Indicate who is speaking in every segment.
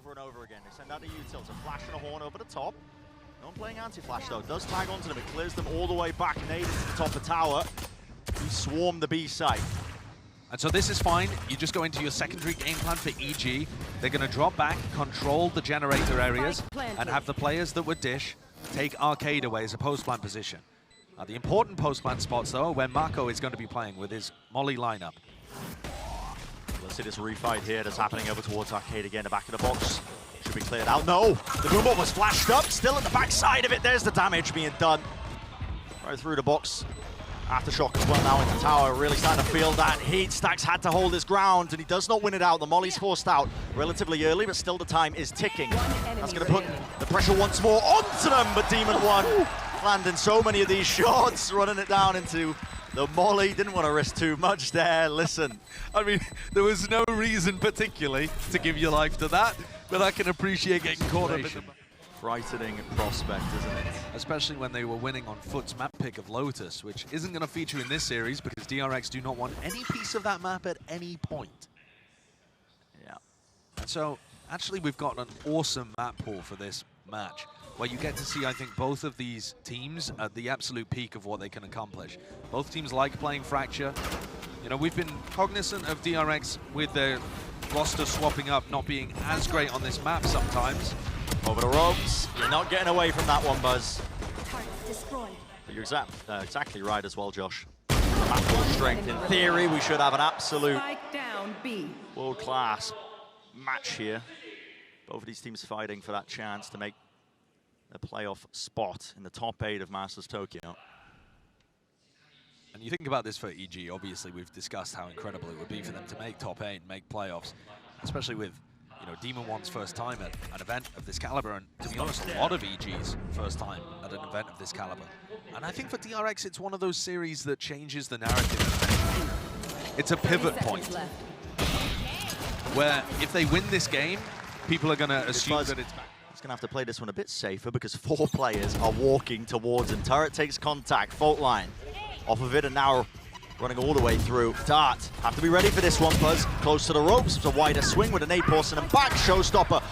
Speaker 1: over and over again. They send out the utils, a flash and a horn over the top. No one playing anti-flash though. Does tag onto them. It clears them all the way back. Nade into the top of tower. We swarm the B site.
Speaker 2: And so this is fine. You just go into your secondary game plan for EG. They're going to drop back, control the generator areas, and have the players that would dish take arcade away as a post-plant position. The important post-plant spots, though, are where Mako is going to be playing with his Molly lineup.
Speaker 1: Let's see this refight here that's happening over towards arcade again. The back of the box should be cleared out. No! The boom bomb was flashed up. Still at the back side of it. There's the damage being done. Right through the box. Aftershock as well now into tower, really starting to feel that heat. Stax had to hold his ground, and he does not win it out. The Molly's forced out relatively early, but still the time is ticking. That's going to put the pressure once more onto them, but Demon One landing so many of these shots, running it down into the Molly. Didn't want to risk too much there. Listen,
Speaker 2: I mean, there was no reason particularly to give your life to that, but I can appreciate getting caught up in the...
Speaker 1: Frightening prospect, isn't it?
Speaker 2: Especially when they were winning on Foot's map pick of Lotus, which isn't going to feature in this series because DRX do not want any piece of that map at any point.
Speaker 1: Yeah.
Speaker 2: And so, actually, we've got an awesome map pool for this match, where you get to see, I think, both of these teams at the absolute peak of what they can accomplish. Both teams like playing Fracture. You know, we've been cognizant of DRX with their roster swapping up, not being as great on this map sometimes.
Speaker 1: Over the ropes. You're not getting away from that one, Buzz. But you're exactly right as well, Josh. Map full strength. In theory, we should have an absolute world-class match here. Both of these teams fighting for that chance to make a playoff spot in the top 8 of Masters Tokyo.
Speaker 2: And you think about this for EG, obviously we've discussed how incredible it would be for them to make top 8 and make playoffs, especially with Demon One's first time at an event of this caliber, and to be honest, a lot of EG's first time at an event of this caliber. And I think for DRX, it's one of those series that changes the narrative. It's a pivot point where if they win this game, people are going to assume that it's back.
Speaker 1: He's going to have to play this one a bit safer because 4 players are walking towards him. Turret takes contact, fault line off of it, and now running all the way through. Dart, have to be ready for this one, Buzz. Close to the ropes, it's a wider swing with an A-Porson and back. Showstopper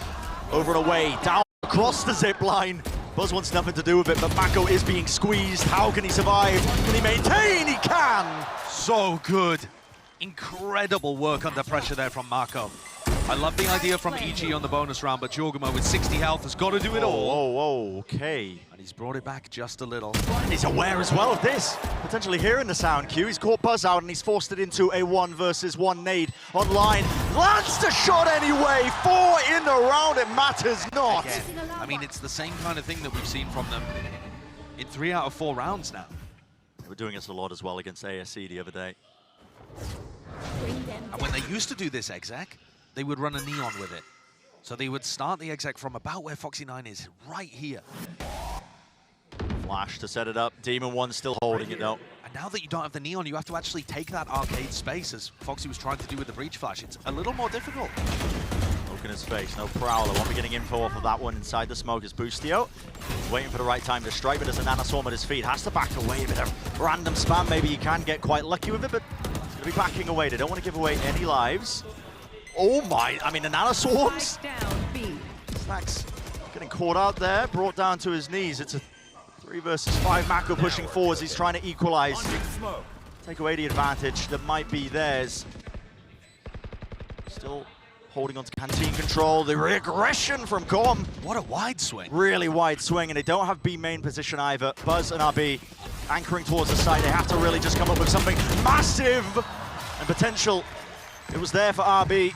Speaker 1: over and away, down across the zip line. Buzz wants nothing to do with it, but Mako is being squeezed. How can he survive? Can he maintain? He can!
Speaker 2: So good. Incredible work under pressure there from Mako. I love the idea from EG on the bonus round, but Jorgamo with 60 health has got to do it all.
Speaker 1: Oh, okay.
Speaker 2: And he's brought it back just a little.
Speaker 1: And he's aware as well of this. Potentially hearing the sound cue. He's caught Buzz out and he's forced it into a 1v1 nade online. Lands the shot anyway. 4 in the round, it matters not.
Speaker 2: Again, I mean, it's the same kind of thing that we've seen from them in 3 out of 4 rounds now.
Speaker 1: They were doing this a lot as well against ASE the other day.
Speaker 2: And when they used to do this exec, they would run a neon with it. So they would start the exec from about where Foxy9 is, right here.
Speaker 1: Flash to set it up. Demon One still holding it though.
Speaker 2: And now that you don't have the neon, you have to actually take that arcade space, as Foxy was trying to do with the breach flash. It's a little more difficult.
Speaker 1: Look in his face, no Prowler. Won't be getting info off of that one inside the smoke. Is Boostio waiting for the right time to strike, but there's an Anaswarm at his feet. Has to back away a bit of random spam. Maybe you can get quite lucky with it, but he's going to be backing away. They don't want to give away any lives. Oh my, I mean, the Nanoswarms. Snax getting caught out there, brought down to his knees. It's a 3 versus 5. Mako pushing forwards. He's trying to equalize. Take away the advantage that might be theirs. Still holding on to canteen control. The regression from Com.
Speaker 2: What a wide swing.
Speaker 1: Really wide swing, and they don't have B main position either. Buzz and RB anchoring towards the side. They have to really just come up with something massive and potential. It was there for RB.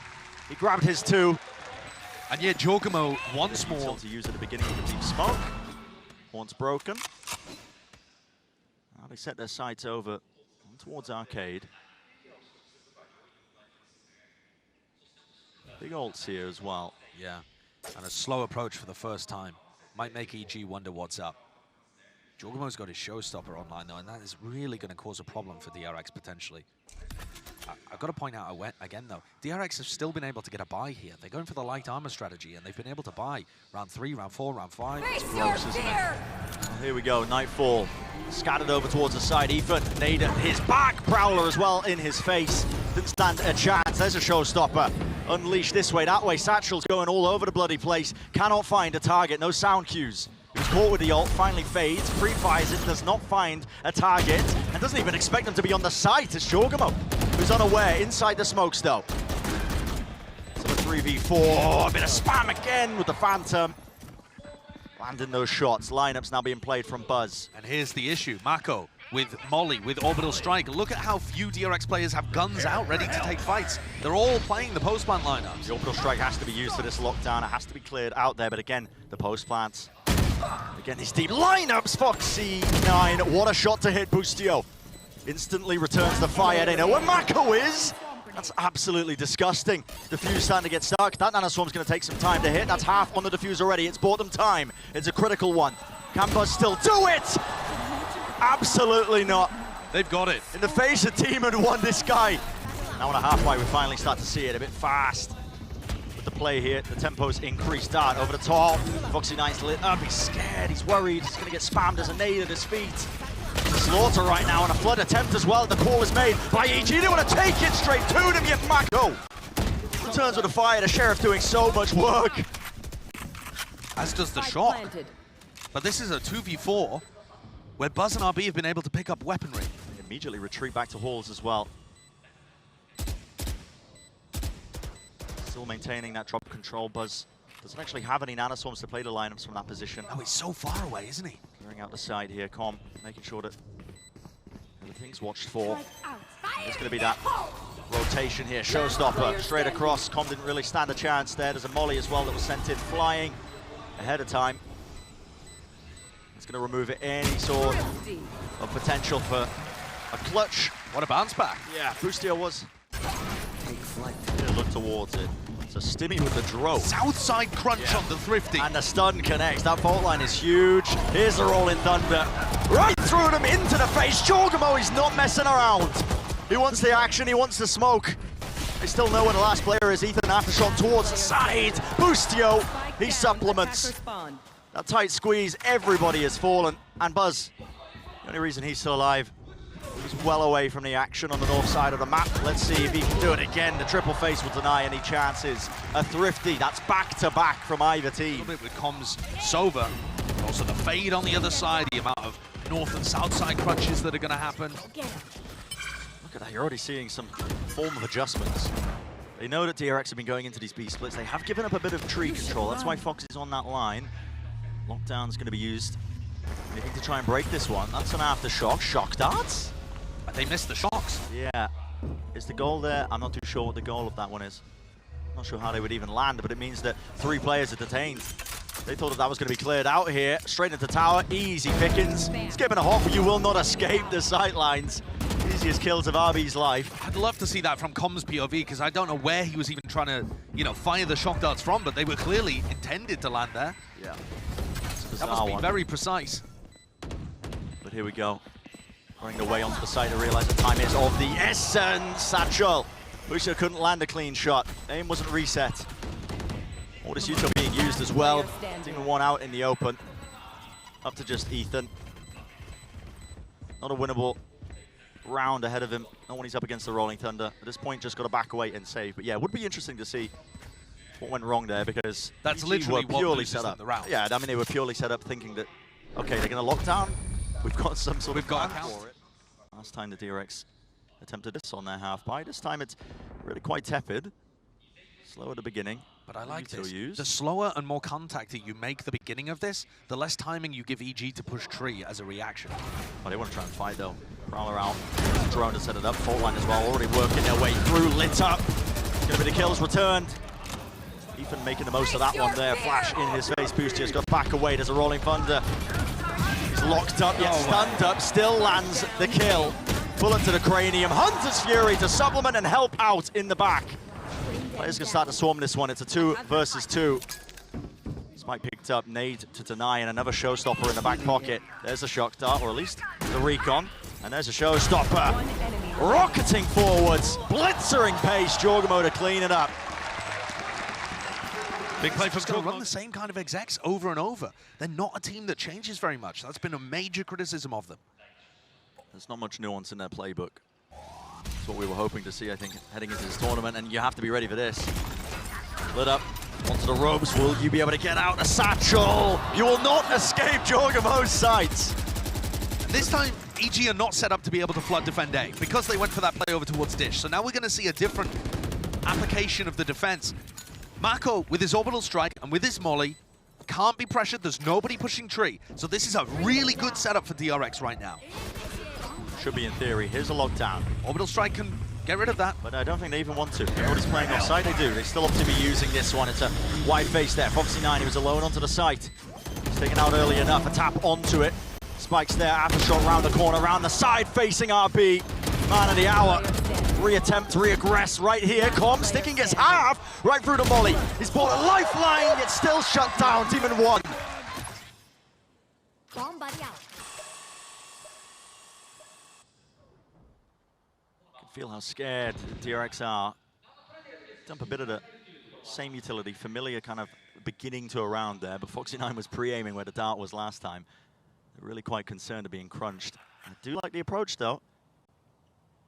Speaker 1: He grabbed his 2.
Speaker 2: And yet Jorgamo once more
Speaker 1: to use at the beginning of the deep smoke. Horn's broken. Now they set their sights over towards arcade. Big ults here as well.
Speaker 2: Yeah, and a slow approach for the first time. Might make EG wonder what's up. Jorgamo's got his showstopper online though, and that is really going to cause a problem for DRX potentially. I've got to point out again though, DRX have still been able to get a buy here. They're going for the light armor strategy, and they've been able to buy round 3, round 4, round 5. It's gross, isn't it?
Speaker 1: Well, here we go, Nightfall. Scattered over towards the side. Ethan, nade at his back. Prowler as well in his face. Didn't stand a chance. There's a showstopper unleashed this way, that way. Satchel's going all over the bloody place. Cannot find a target, no sound cues. He was caught with the ult, finally fades, pre-fires it, does not find a target, and doesn't even expect them to be on the site. It's Jorgamo, who's unaware, inside the smokes though. So the 3v4, a bit of spam again with the Phantom. Landing those shots, lineups now being played from Buzz.
Speaker 2: And here's the issue, Mako with Molly, with Orbital Strike. Look at how few DRX players have guns out ready to take fights. They're all playing the post plant lineups.
Speaker 1: The Orbital Strike has to be used for this lockdown. It has to be cleared out there, but again, the post plants. Again, these deep lineups, C9. What a shot to hit Boostio. Instantly returns the fire. They know where Mako is. That's absolutely disgusting. Diffuse starting to get stuck. That nanoswarm's going to take some time to hit. That's half on the diffuse already. It's bought them time. It's a critical one. Can Buzz still do it? Absolutely not.
Speaker 2: They've got it.
Speaker 1: In the face of Demon won this guy. Now on a halfway, we finally start to see it a bit fast. With the play here, the tempo's increased. Dart over the top. Foxy9's lit up. He's scared. He's worried. He's going to get spammed as a nade at his feet. Slaughter right now, and a flood attempt as well. The call is made by EG. They want to take it straight to them, yet Mako returns with a fire. The Sheriff doing so much work.
Speaker 2: As does the Shock. But this is a 2v4 where Buzz and RB have been able to pick up weaponry.
Speaker 1: They immediately retreat back to halls as well. Still maintaining that drop control. Buzz doesn't actually have any nanoswarms to play the lineups from that position.
Speaker 2: Oh, he's so far away, isn't he?
Speaker 1: Clearing out the side here, Com, making sure that everything's watched for. There's going to be that rotation here. Showstopper straight across. Com didn't really stand a chance there. There's a molly as well that was sent in flying ahead of time. It's going to remove any sort of potential for a clutch.
Speaker 2: What a bounce back.
Speaker 1: Yeah, Boostio was. Look towards it. So Stimmy with the drone.
Speaker 2: Southside crunch on the Thrifty.
Speaker 1: And the stun connects. That fault line is huge. Here's the rolling thunder. Right through them into the face. Jorgamo, he's not messing around. He wants the action, he wants the smoke. They still know where the last player is. Ethan aftershot towards the side. Boostio, he supplements. That tight squeeze, everybody has fallen. And Buzz, the only reason he's still alive, he's well away from the action on the north side of the map. Let's see if he can do it again. The triple face will deny any chances. A Thrifty, that's back-to-back from either team.
Speaker 2: A little bit with Com's Sova. Also the fade on the other side, the amount of north and south side crunches that are going to happen.
Speaker 1: Look at that, you're already seeing some form of adjustments. They know that DRX have been going into these B splits. They have given up a bit of tree control. That's why Fox is on that line. Lockdown's going to be used. Looking to try and break this one. That's an aftershock. Shock darts?
Speaker 2: They missed the shocks.
Speaker 1: Yeah. Is the goal there? I'm not too sure what the goal of that one is. Not sure how they would even land, but it means that 3 players are detained. They thought that was going to be cleared out here. Straight into tower. Easy pickings. Skipping a hop, but you will not escape the sightlines. Easiest kills of RB's life.
Speaker 2: I'd love to see that from Com's POV, because I don't know where he was even trying to, you know, fire the shock darts from, but they were clearly intended to land there.
Speaker 1: Yeah.
Speaker 2: That must be very precise.
Speaker 1: But here we go. Running away onto the side to realize the time is of the essence. Satchel. Busha couldn't land a clean shot. Aim wasn't reset. All this Utah being used as well. Even one out in the open. Up to just Ethan. Not a winnable round ahead of him. Not when he's up against the Rolling Thunder. At this point, just got to back away and save. But yeah, it would be interesting to see what went wrong there, because
Speaker 2: that's
Speaker 1: EG
Speaker 2: literally
Speaker 1: were purely
Speaker 2: what
Speaker 1: set up.
Speaker 2: The round.
Speaker 1: Yeah, I mean, they were purely set up thinking that, okay, they're going to lock down. We've got some sort of plan for it. Last time the DRX attempted this on their half by. This time it's really quite tepid. Slow at the beginning.
Speaker 2: But I like this. The slower and more contacty you make the beginning of this, the less timing you give EG to push tree as a reaction.
Speaker 1: Oh, they want to try and fight though. Prowler out. Drone to set it up. Fault line as well. Already working their way through. Lit up. Going to be the kills returned. Ethan making the most of that one there. Flash in his face. Boostier's got back away. There's a Rolling Thunder. He's locked up, yet stunned up. Still lands the kill. Bullet to the cranium. Hunter's Fury to supplement and help out in the back. Players can start to swarm this one. It's a 2 versus 2. Spike picked up, nade to deny, and another showstopper in the back pocket. There's a shock dart, or at least the recon. And there's a showstopper. Rocketing forwards, blitzering pace. Jorgamo to clean it up.
Speaker 2: Big play from Jorgamo. Run the same kind of execs over and over. They're not a team that changes very much. That's been a major criticism of them.
Speaker 1: There's not much nuance in their playbook. That's what we were hoping to see, I think, heading into this tournament, and you have to be ready for this. Lit up onto the ropes. Will you be able to get out a satchel? You will not escape Jorgamo's sights.
Speaker 2: This time, EG are not set up to be able to flood defend A because they went for that play over towards Dish. So now we're going to see a different application of the defense. Mako, with his orbital strike and with his molly, can't be pressured. There's nobody pushing tree. So this is a really good setup for DRX right now.
Speaker 1: Should be in theory. Here's a lockdown.
Speaker 2: Orbital strike can get rid of that.
Speaker 1: But I don't think they even want to. Everybody's playing offside. They do. They still opt to be using this one. It's a wide face there. Foxy9, he was alone onto the site. He's taken out early enough. A tap onto it. Spikes there. Aftershock round the corner, round the side, facing RB. Man of the hour. Reattempt, reaggress right here. Com sticking his half right through the molly. He's bought a lifeline, yet still shut down. Demon 1.
Speaker 3: Bomb buddy out.
Speaker 1: You can feel how scared DRX are. Dump a bit of the same utility, familiar kind of beginning to around there, but Foxy9 was pre-aiming where the dart was last time. They're really quite concerned of being crunched. I do like the approach though.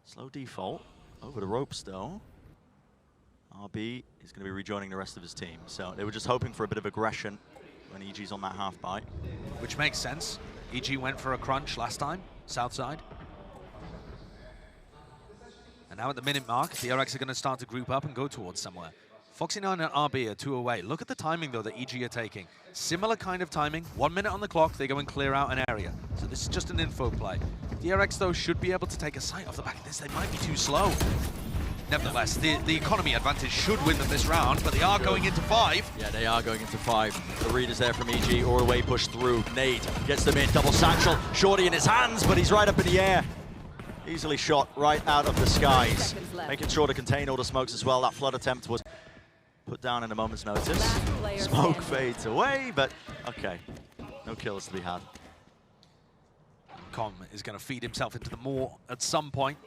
Speaker 1: Slow default. Over the ropes though. RB is going to be rejoining the rest of his team. So they were just hoping for a bit of aggression when EG's on that half bite.
Speaker 2: Which makes sense. EG went for a crunch last time, south side. And now at the minute mark, DRX are going to start to group up and go towards somewhere. Foxy9 and RB are 2 away. Look at the timing though that EG are taking. Similar kind of timing. 1 minute on the clock, they go and clear out an area. So this is just an info play. DRX though should be able to take a sight off the back of this. They might be too slow. Nevertheless, the economy advantage should win them this round, but they are going into 5.
Speaker 1: Yeah, they are going into 5. The read is there from EG, all the way pushed through. Nade gets them in, double satchel. Shorty in his hands, but he's right up in the air. Easily shot right out of the skies. Making sure to contain all the smokes as well. That flood attempt was put down in a moment's notice. Smoke fades away, but okay. No kills to be had.
Speaker 2: Com is going to feed himself into the maw at some point.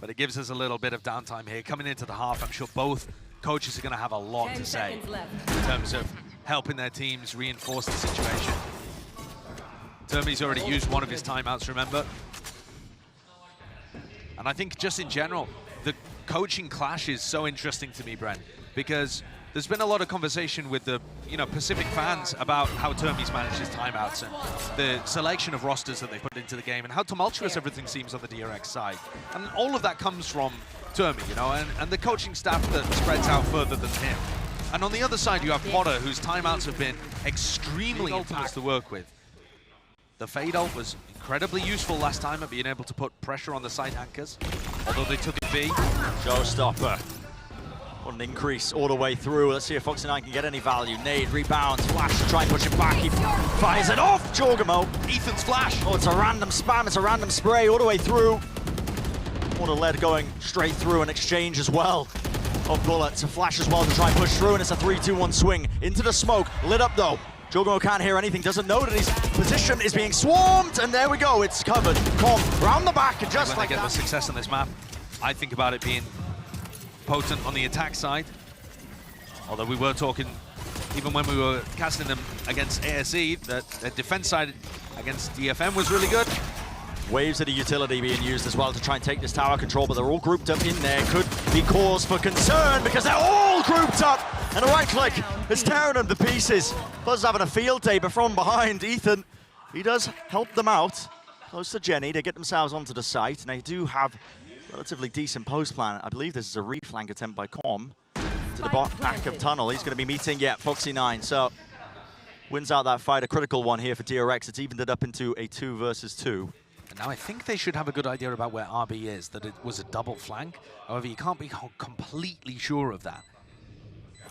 Speaker 2: But it gives us a little bit of downtime here. Coming into the half, I'm sure both coaches are going to have a lot to say in terms of helping their teams reinforce the situation. Termi's already used one of his timeouts, remember? And I think just in general, the coaching clash is so interesting to me, Brent, because there's been a lot of conversation with the Pacific fans about how Termi's managed his timeouts and the selection of rosters that they put into the game and how tumultuous everything seems on the DRX side. And all of that comes from Termi, and the coaching staff that spreads out further than him. And on the other side, you have Potter, whose timeouts have been extremely intense to work with. The fade ult was incredibly useful last time at being able to put pressure on the side anchors, although they took a B.
Speaker 1: Showstopper. What an increase all the way through. Let's see if Foxy9 can get any value. Nade rebounds, flash to try and push him back. He fires it off. Jorgamo.
Speaker 2: Ethan's flash.
Speaker 1: Oh, it's a random spam. It's a random spray all the way through. What a lead going straight through an exchange as well of bullets. A flash as well to try and push through, and it's a 3-2-1 swing into the smoke. Lit up though. Jorgamo can't hear anything, doesn't know that his position is being swarmed, and there we go, it's covered. Com round the back, and just
Speaker 2: like that. When they get the success on this map, I think about it being potent on the attack side. Although we were talking, even when we were casting them against ASE, that their defense side against DFM was really good.
Speaker 1: Waves of the utility being used as well to try and take this tower control, but they're all grouped up in there. Could be cause for concern because they're all grouped up. And a right click is tearing them to pieces. Buzz having a field day, but from behind, Ethan, he does help them out. Close to Jenny, they get themselves onto the site, and they do have relatively decent post plan. I believe this is a reflank attempt by Com to the back of tunnel. He's going to be meeting, Foxy9. So wins out that fight, a critical one here for DRX. It's evened it up into a 2 versus 2.
Speaker 2: And now I think they should have a good idea about where RB is, that it was a double flank. However, you can't be completely sure of that.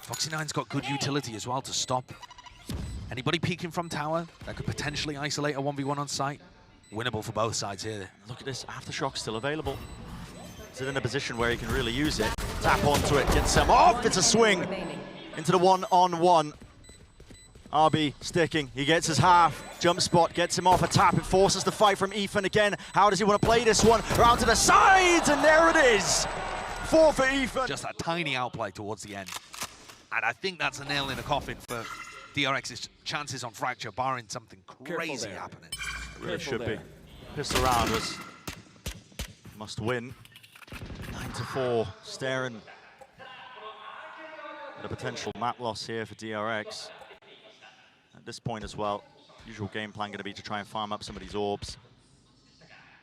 Speaker 2: Foxy9's got good utility as well to stop anybody peeking from tower that could potentially isolate a 1v1 on site. Winnable for both sides here.
Speaker 1: Look at this, Aftershock still available. Is it in a position where he can really use it? Tap onto it, gets him off, it's a swing into the 1-on-1. RB sticking, he gets his half, jump spot, gets him off a tap, it forces the fight from Ethan again. How does he want to play this one? Around to the sides, and there it is! 4 for Ethan.
Speaker 2: Just a tiny outplay towards the end. And I think that's a nail in the coffin for DRX's chances on Fracture, barring something crazy happening.
Speaker 1: It really should be. Pistol round was must win. 9-4, staring The potential map loss here for DRX. At this point as well, usual game plan going to be to try and farm up some of these orbs.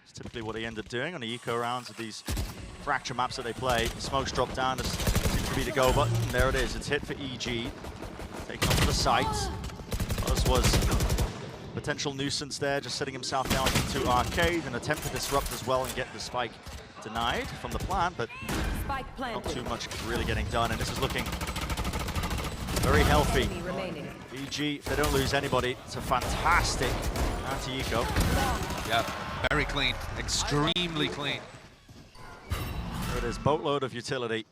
Speaker 1: It's typically what they end up doing on the eco rounds of these fracture maps that they play. Smokes drop down, this seems to be the go button. There it is, it's hit for EG. Taking onto the site. Buzz was potential nuisance there, just setting himself down into arcade. An attempt to disrupt as well and get the spike denied from the plant, but not too much really getting done. And this is looking very healthy. EG, if they don't lose anybody, it's a fantastic anti-eco.
Speaker 2: Yeah, very clean, extremely clean.
Speaker 1: There it is, boatload of utility.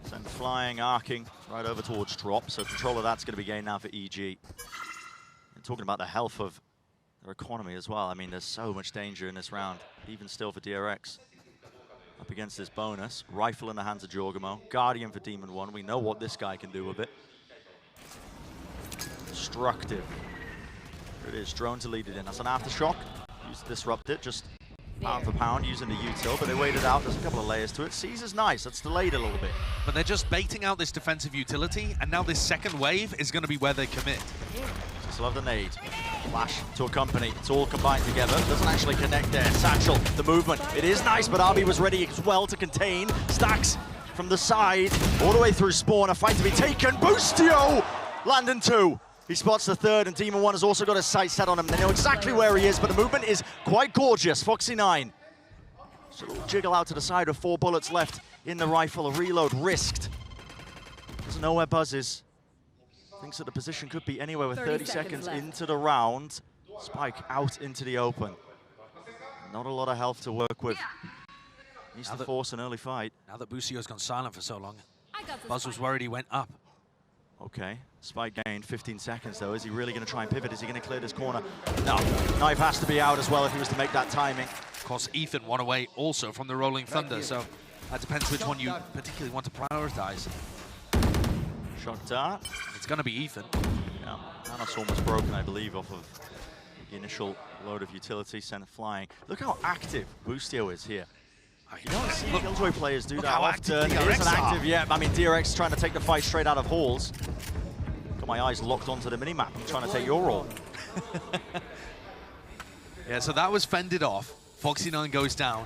Speaker 1: Send flying, arcing right over towards drop. So control of that's going to be gained now for EG. And talking about the health of their economy as well. I mean, there's so much danger in this round, even still for DRX. Up against this bonus. Rifle in the hands of Jorgamo. Guardian for Demon 1. We know what this guy can do with it. Destructive. There it is, drone to lead it in. That's an aftershock. Used to disrupt it, just pound for pound using the util, but they waited out. There's a couple of layers to it. Caesar's nice, that's delayed a little bit.
Speaker 2: But they're just baiting out this defensive utility, and now this second wave is going to be where they commit.
Speaker 1: Still have the nade. Flash to accompany. It's all combined together. Doesn't actually connect there. Satchel, the movement. It is nice, but Arby was ready as well to contain. Stacks from the side, all the way through spawn. A fight to be taken. Boostio! Landon 2. He spots the third, and Demon 1 has also got his sight set on him. They know exactly where he is, but the movement is quite gorgeous. Foxy9. Just a little jiggle out to the side with 4 bullets left in the rifle. A reload risked. Doesn't know where Buzz is. Thinks that the position could be anywhere with 30 seconds into the round. Spike out into the open. Not a lot of health to work with. Needs to force an early fight.
Speaker 2: Now that Bustio's gone silent for so long, Buzz was worried he went up.
Speaker 1: Okay, Spike gained 15 seconds though. Is he really going to try and pivot? Is he going to clear this corner? No, knife has to be out as well if he was to make that timing.
Speaker 2: Of course, Ethan won away also from the Rolling Thunder, so that depends which one you particularly want to prioritize.
Speaker 1: Shot dart.
Speaker 2: It's going to be Ethan.
Speaker 1: Yeah, Manos almost broken, I believe, off of the initial load of utility sent flying. Look how active Bustio is here. You don't see Killjoy players do that often. It is an active, yeah. I mean, DRX trying to take the fight straight out of halls. Got my eyes locked onto the minimap. I'm trying to take your role.
Speaker 2: Yeah, so that was fended off. Foxy9 goes down.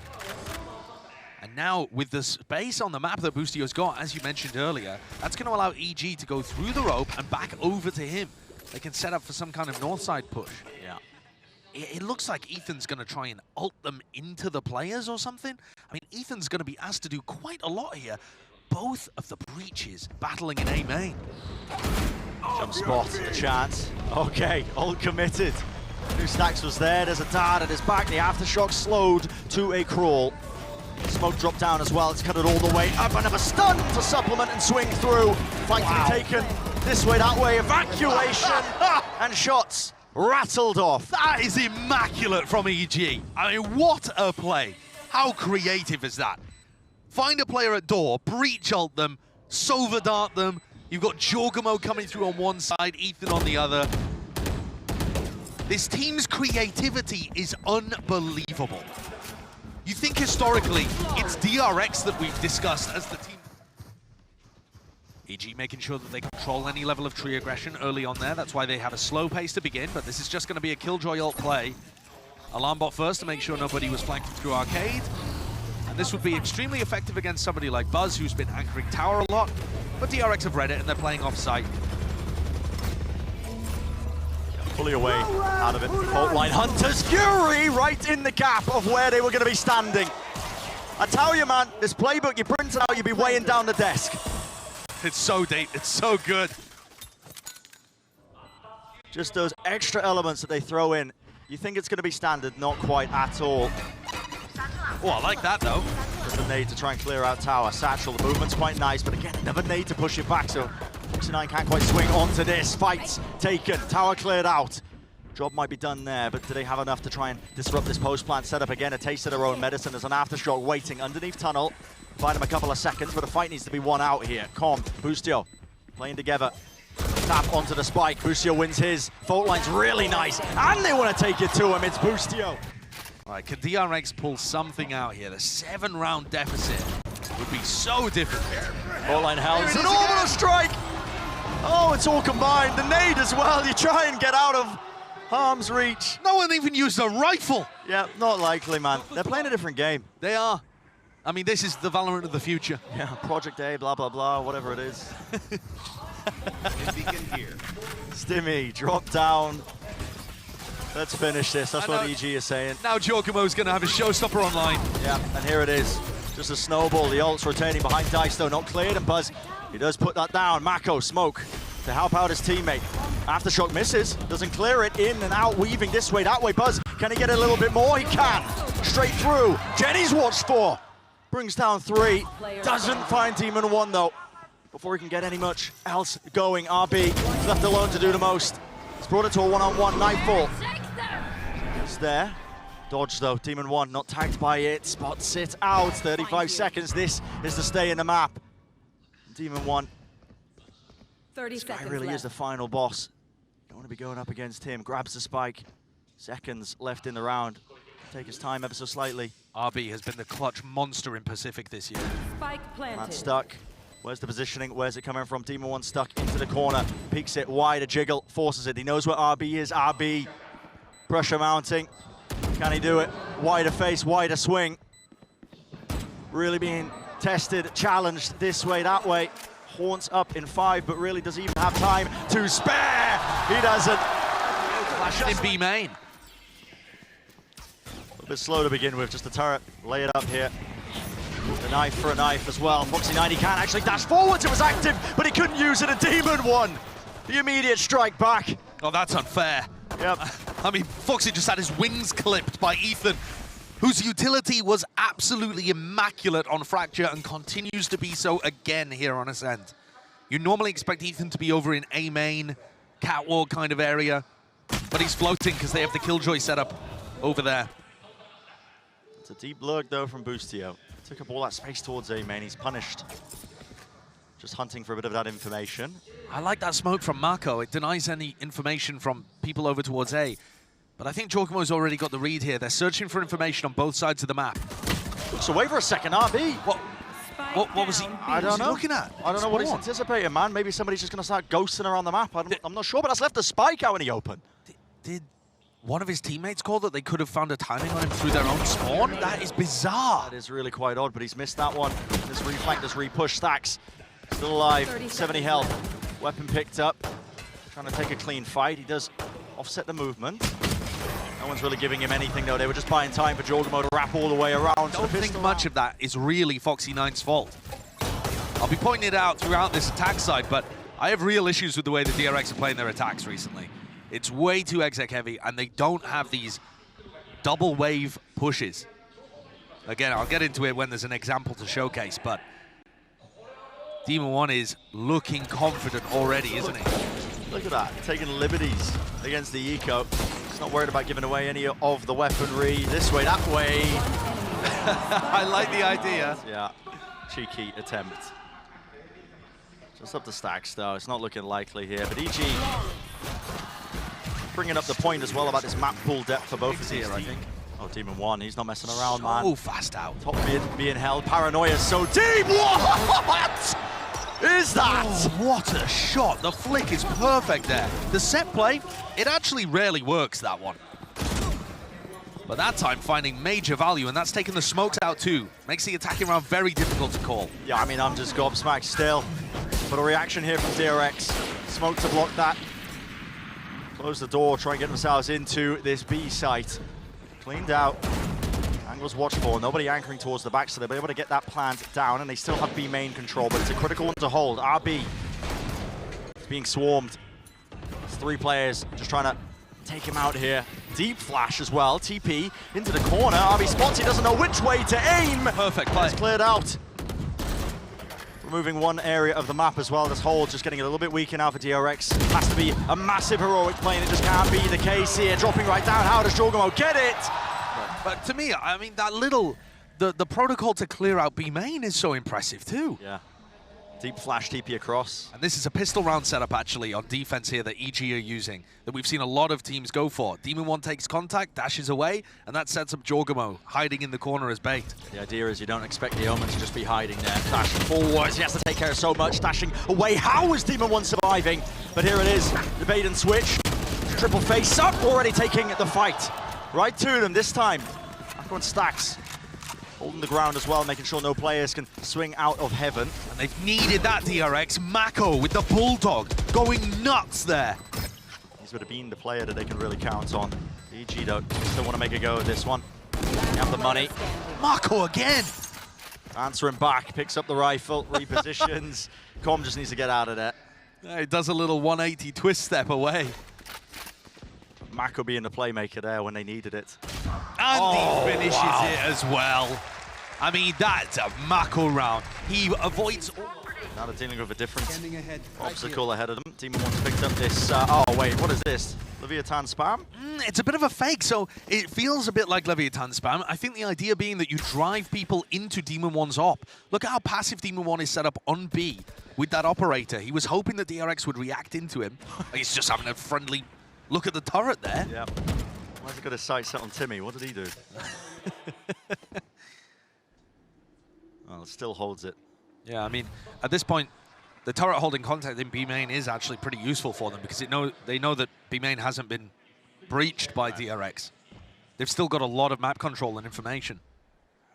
Speaker 2: And now, with the space on the map that Bustio's got, as you mentioned earlier, that's going to allow EG to go through the rope and back over to him. They can set up for some kind of north side push.
Speaker 1: Yeah.
Speaker 2: It looks like Ethan's going to try and ult them into the players or something. I mean, Ethan's going to be asked to do quite a lot here. Both of the breaches battling in A main.
Speaker 1: Jump spot, a chance. Okay, all committed. Two Stacks was there, there's a dart at his back. The aftershock slowed to a crawl. Smoke dropped down as well, it's cut it all the way up. Another stun to supplement and swing through. Fight to be taken this way, that way. Evacuation and shots rattled off.
Speaker 2: That is immaculate from EG. I mean, what a play. How creative is that? Find a player at door, breach ult them, Sova dart them. You've got Jorgamo coming through on one side, Ethan on the other. This team's creativity is unbelievable. You think historically, it's DRX that we've discussed as the team. EG making sure that they control any level of tree aggression early on there. That's why they have a slow pace to begin, but this is just going to be a Killjoy ult play. Alarm bot first to make sure nobody was flanking through arcade. And this would be extremely effective against somebody like Buzz, who's been anchoring tower a lot. But DRX have read it, and they're playing off-site.
Speaker 1: Fully away out of it. Fault line Hunters Fury right in the gap of where they were going to be standing. I tell you, man, this playbook you print out, you'd be weighing down the desk.
Speaker 2: It's so deep, it's so good.
Speaker 1: Just those extra elements that they throw in. You think it's going to be standard, not quite at all.
Speaker 2: Oh, I like that though.
Speaker 1: Just a nade to try and clear out tower. Satchel, the movement's quite nice, but again, another nade to push it back, so Foxy9 can't quite swing onto this. Fight's taken, tower cleared out. Job might be done there, but do they have enough to try and disrupt this post plant setup again? A taste of their own medicine. There's an aftershock waiting underneath tunnel. Provide him a couple of seconds, but the fight needs to be won out here. Com, Bustio, playing together. Tap onto the spike. Bustio wins his. Fault line's really nice, and they want to take it to him. It's Bustio.
Speaker 2: All right, can DRX pull something out here? The 7-round deficit would be so difficult.
Speaker 1: Fault line held. It's an orbital strike. it's all combined. The nade as well. You try and get out of harm's reach.
Speaker 2: No one even used a rifle.
Speaker 1: Yeah, not likely, man. They're playing a different game.
Speaker 2: They are. I mean, this is the Valorant of the future.
Speaker 1: Yeah, Project A, blah, blah, blah, whatever it is. Stimmy, drop down. Let's finish this. That's what EG is saying.
Speaker 2: Now Giacomo's going to have a showstopper online.
Speaker 1: Yeah, and here it is. Just a snowball. The ult's rotating behind Dice, though. Not cleared, and Buzz, he does put that down. Mako, smoke to help out his teammate. Aftershock misses, doesn't clear it, in and out, weaving this way, that way. Buzz, can he get a little bit more? He can. Straight through. Jenny's watched for. Brings down 3. Doesn't find Demon 1, though. Before he can get any much else going, RB is left alone to do the most. He's brought it to a one-on-one. Nightfall. It's there. Dodge, though. Demon 1 not tagged by it. Spots it out. 35 seconds. This is the stay in the map. Demon 1.
Speaker 3: 30
Speaker 1: This guy
Speaker 3: seconds
Speaker 1: really
Speaker 3: left.
Speaker 1: is the final boss. Don't want to be going up against him. Grabs the spike. Seconds left in the round. Take his time ever so slightly.
Speaker 2: RB has been the clutch monster in Pacific this year.
Speaker 3: Spike planted.
Speaker 1: Man stuck. Where's the positioning? Where's it coming from? Demon 1 stuck into the corner. Peeks it wide, a jiggle, forces it. He knows where RB is. RB. Pressure mounting. Can he do it? Wider face, wider swing. Really being tested, challenged this way, that way. Haunts up in 5, but really does he even have time to spare? He doesn't.
Speaker 2: Flashing in B main.
Speaker 1: A little bit slow to begin with, just a turret. Lay it up here. The knife for a knife as well. Foxy9, he can actually dash forwards. It was active, but he couldn't use it. A Demon 1. The immediate strike back.
Speaker 2: Oh, that's unfair.
Speaker 1: Yep.
Speaker 2: I mean, Foxy just had his wings clipped by Ethan, whose utility was absolutely immaculate on Fracture and continues to be so again here on Ascent. You normally expect Ethan to be over in A main, catwalk kind of area, but he's floating because they have the Killjoy setup over there.
Speaker 1: It's a deep lurk, though, from Boostio. Took up all that space towards A main. He's punished. Just hunting for a bit of that information.
Speaker 2: I like that smoke from Mako. It denies any information from people over towards A. But I think Giacomo's already got the read here. They're searching for information on both sides of the map.
Speaker 1: Looks away for a second, RB.
Speaker 2: What was he?
Speaker 1: I don't know.
Speaker 2: Looking at?
Speaker 1: I don't know what he's
Speaker 2: Spawn.
Speaker 1: anticipating, man. Maybe somebody's just going to start ghosting around the map. I'm not sure, but that's left the spike out in the open.
Speaker 2: Did one of his teammates call that they could have found a timing on him through their own spawn? That is bizarre.
Speaker 1: That is really quite odd, but he's missed that one. This reflank, this repush. Stacks still alive, 70 health. Weapon picked up. Trying to take a clean fight. He does offset the movement. No one's really giving him anything, though. They were just buying time for Giacomo to wrap all the way around.
Speaker 2: I don't think much of that is really Foxy9's fault. I'll be pointing it out throughout this attack side, but I have real issues with the way the DRX are playing their attacks recently. It's way too exec heavy, and they don't have these double wave pushes. Again, I'll get into it when there's an example to showcase, but Demon 1 is looking confident already, isn't he?
Speaker 1: Look at that, taking liberties against the eco. He's not worried about giving away any of the weaponry. This way, that way.
Speaker 2: I like the idea.
Speaker 1: Yeah, cheeky attempt. Just up the stacks, though. It's not looking likely here, but EG bringing up the point as well about this map pool depth for both of these, I think. Oh, Demon 1, he's not messing around, man.
Speaker 2: Oh, fast out.
Speaker 1: Top mid being held. Paranoia so deep. What is that?
Speaker 2: Oh, what a shot. The flick is perfect there. The set play, it actually rarely works, that one. But that time finding major value, and that's taking the smokes out too. Makes the attacking round very difficult to call.
Speaker 1: Yeah, I mean, I'm just gobsmacked still. But a reaction here from DRX. Smoke to block that. Close the door, try and get themselves into this B site. Cleaned out. Angles watched for. Nobody anchoring towards the back, so they'll be able to get that plant down, and they still have B main control, but it's a critical one to hold. RB is being swarmed. It's 3 players just trying to take him out here. Deep flash as well. TP into the corner. RB spots. He doesn't know which way to aim.
Speaker 2: Perfect play.
Speaker 1: It's cleared out. Removing one area of the map as well. This hold just getting a little bit weaker now for DRX. Has to be a massive heroic play, and it just can't be the case here. Dropping right down. How does Giacomo get it?
Speaker 2: But to me, I mean, that little, the protocol to clear out B main is so impressive too.
Speaker 1: Yeah. Deep flash TP across.
Speaker 2: And this is a pistol round setup, actually, on defense here that EG are using, that we've seen a lot of teams go for. Demon 1 takes contact, dashes away, and that sets up Jorgamo hiding in the corner as bait.
Speaker 1: The idea is you don't expect the Omen to just be hiding there. Dashing forwards, he has to take care of so much. Dashing away, how is Demon 1 surviving? But here it is, the bait and switch. Triple face up, already taking the fight. Right to them this time. Mako and Stacks holding the ground as well, making sure no players can swing out of heaven.
Speaker 2: And they've needed that, DRX. Mako with the Bulldog going nuts there.
Speaker 1: He's would have been the player that they can really count on. EG though, still want to make a go of this one. They have the money.
Speaker 2: Mako again.
Speaker 1: Answering back, picks up the rifle, repositions. Com just needs to get out of there.
Speaker 2: He does a little 180 twist step away.
Speaker 1: Mako being the playmaker there when they needed it.
Speaker 2: And he finishes it as well. I mean, that's a Mako round. He avoids...
Speaker 1: Now they're dealing with a different obstacle ahead of them. Demon 1's picked up this... oh, wait, what is this? Leviathan spam?
Speaker 2: It's a bit of a fake, so it feels a bit like Leviathan spam. I think the idea being that you drive people into Demon 1's op. Look at how passive Demon 1 is set up on B with that operator. He was hoping that DRX would react into him. He's just having a friendly look at the turret there.
Speaker 1: Yep. Why's he got his sight set on Timmy? What did he do? Well, it still holds it.
Speaker 2: Yeah, I mean, at this point, the turret holding contact in B main is actually pretty useful for them because they know that B main hasn't been breached by DRX. They've still got a lot of map control and information.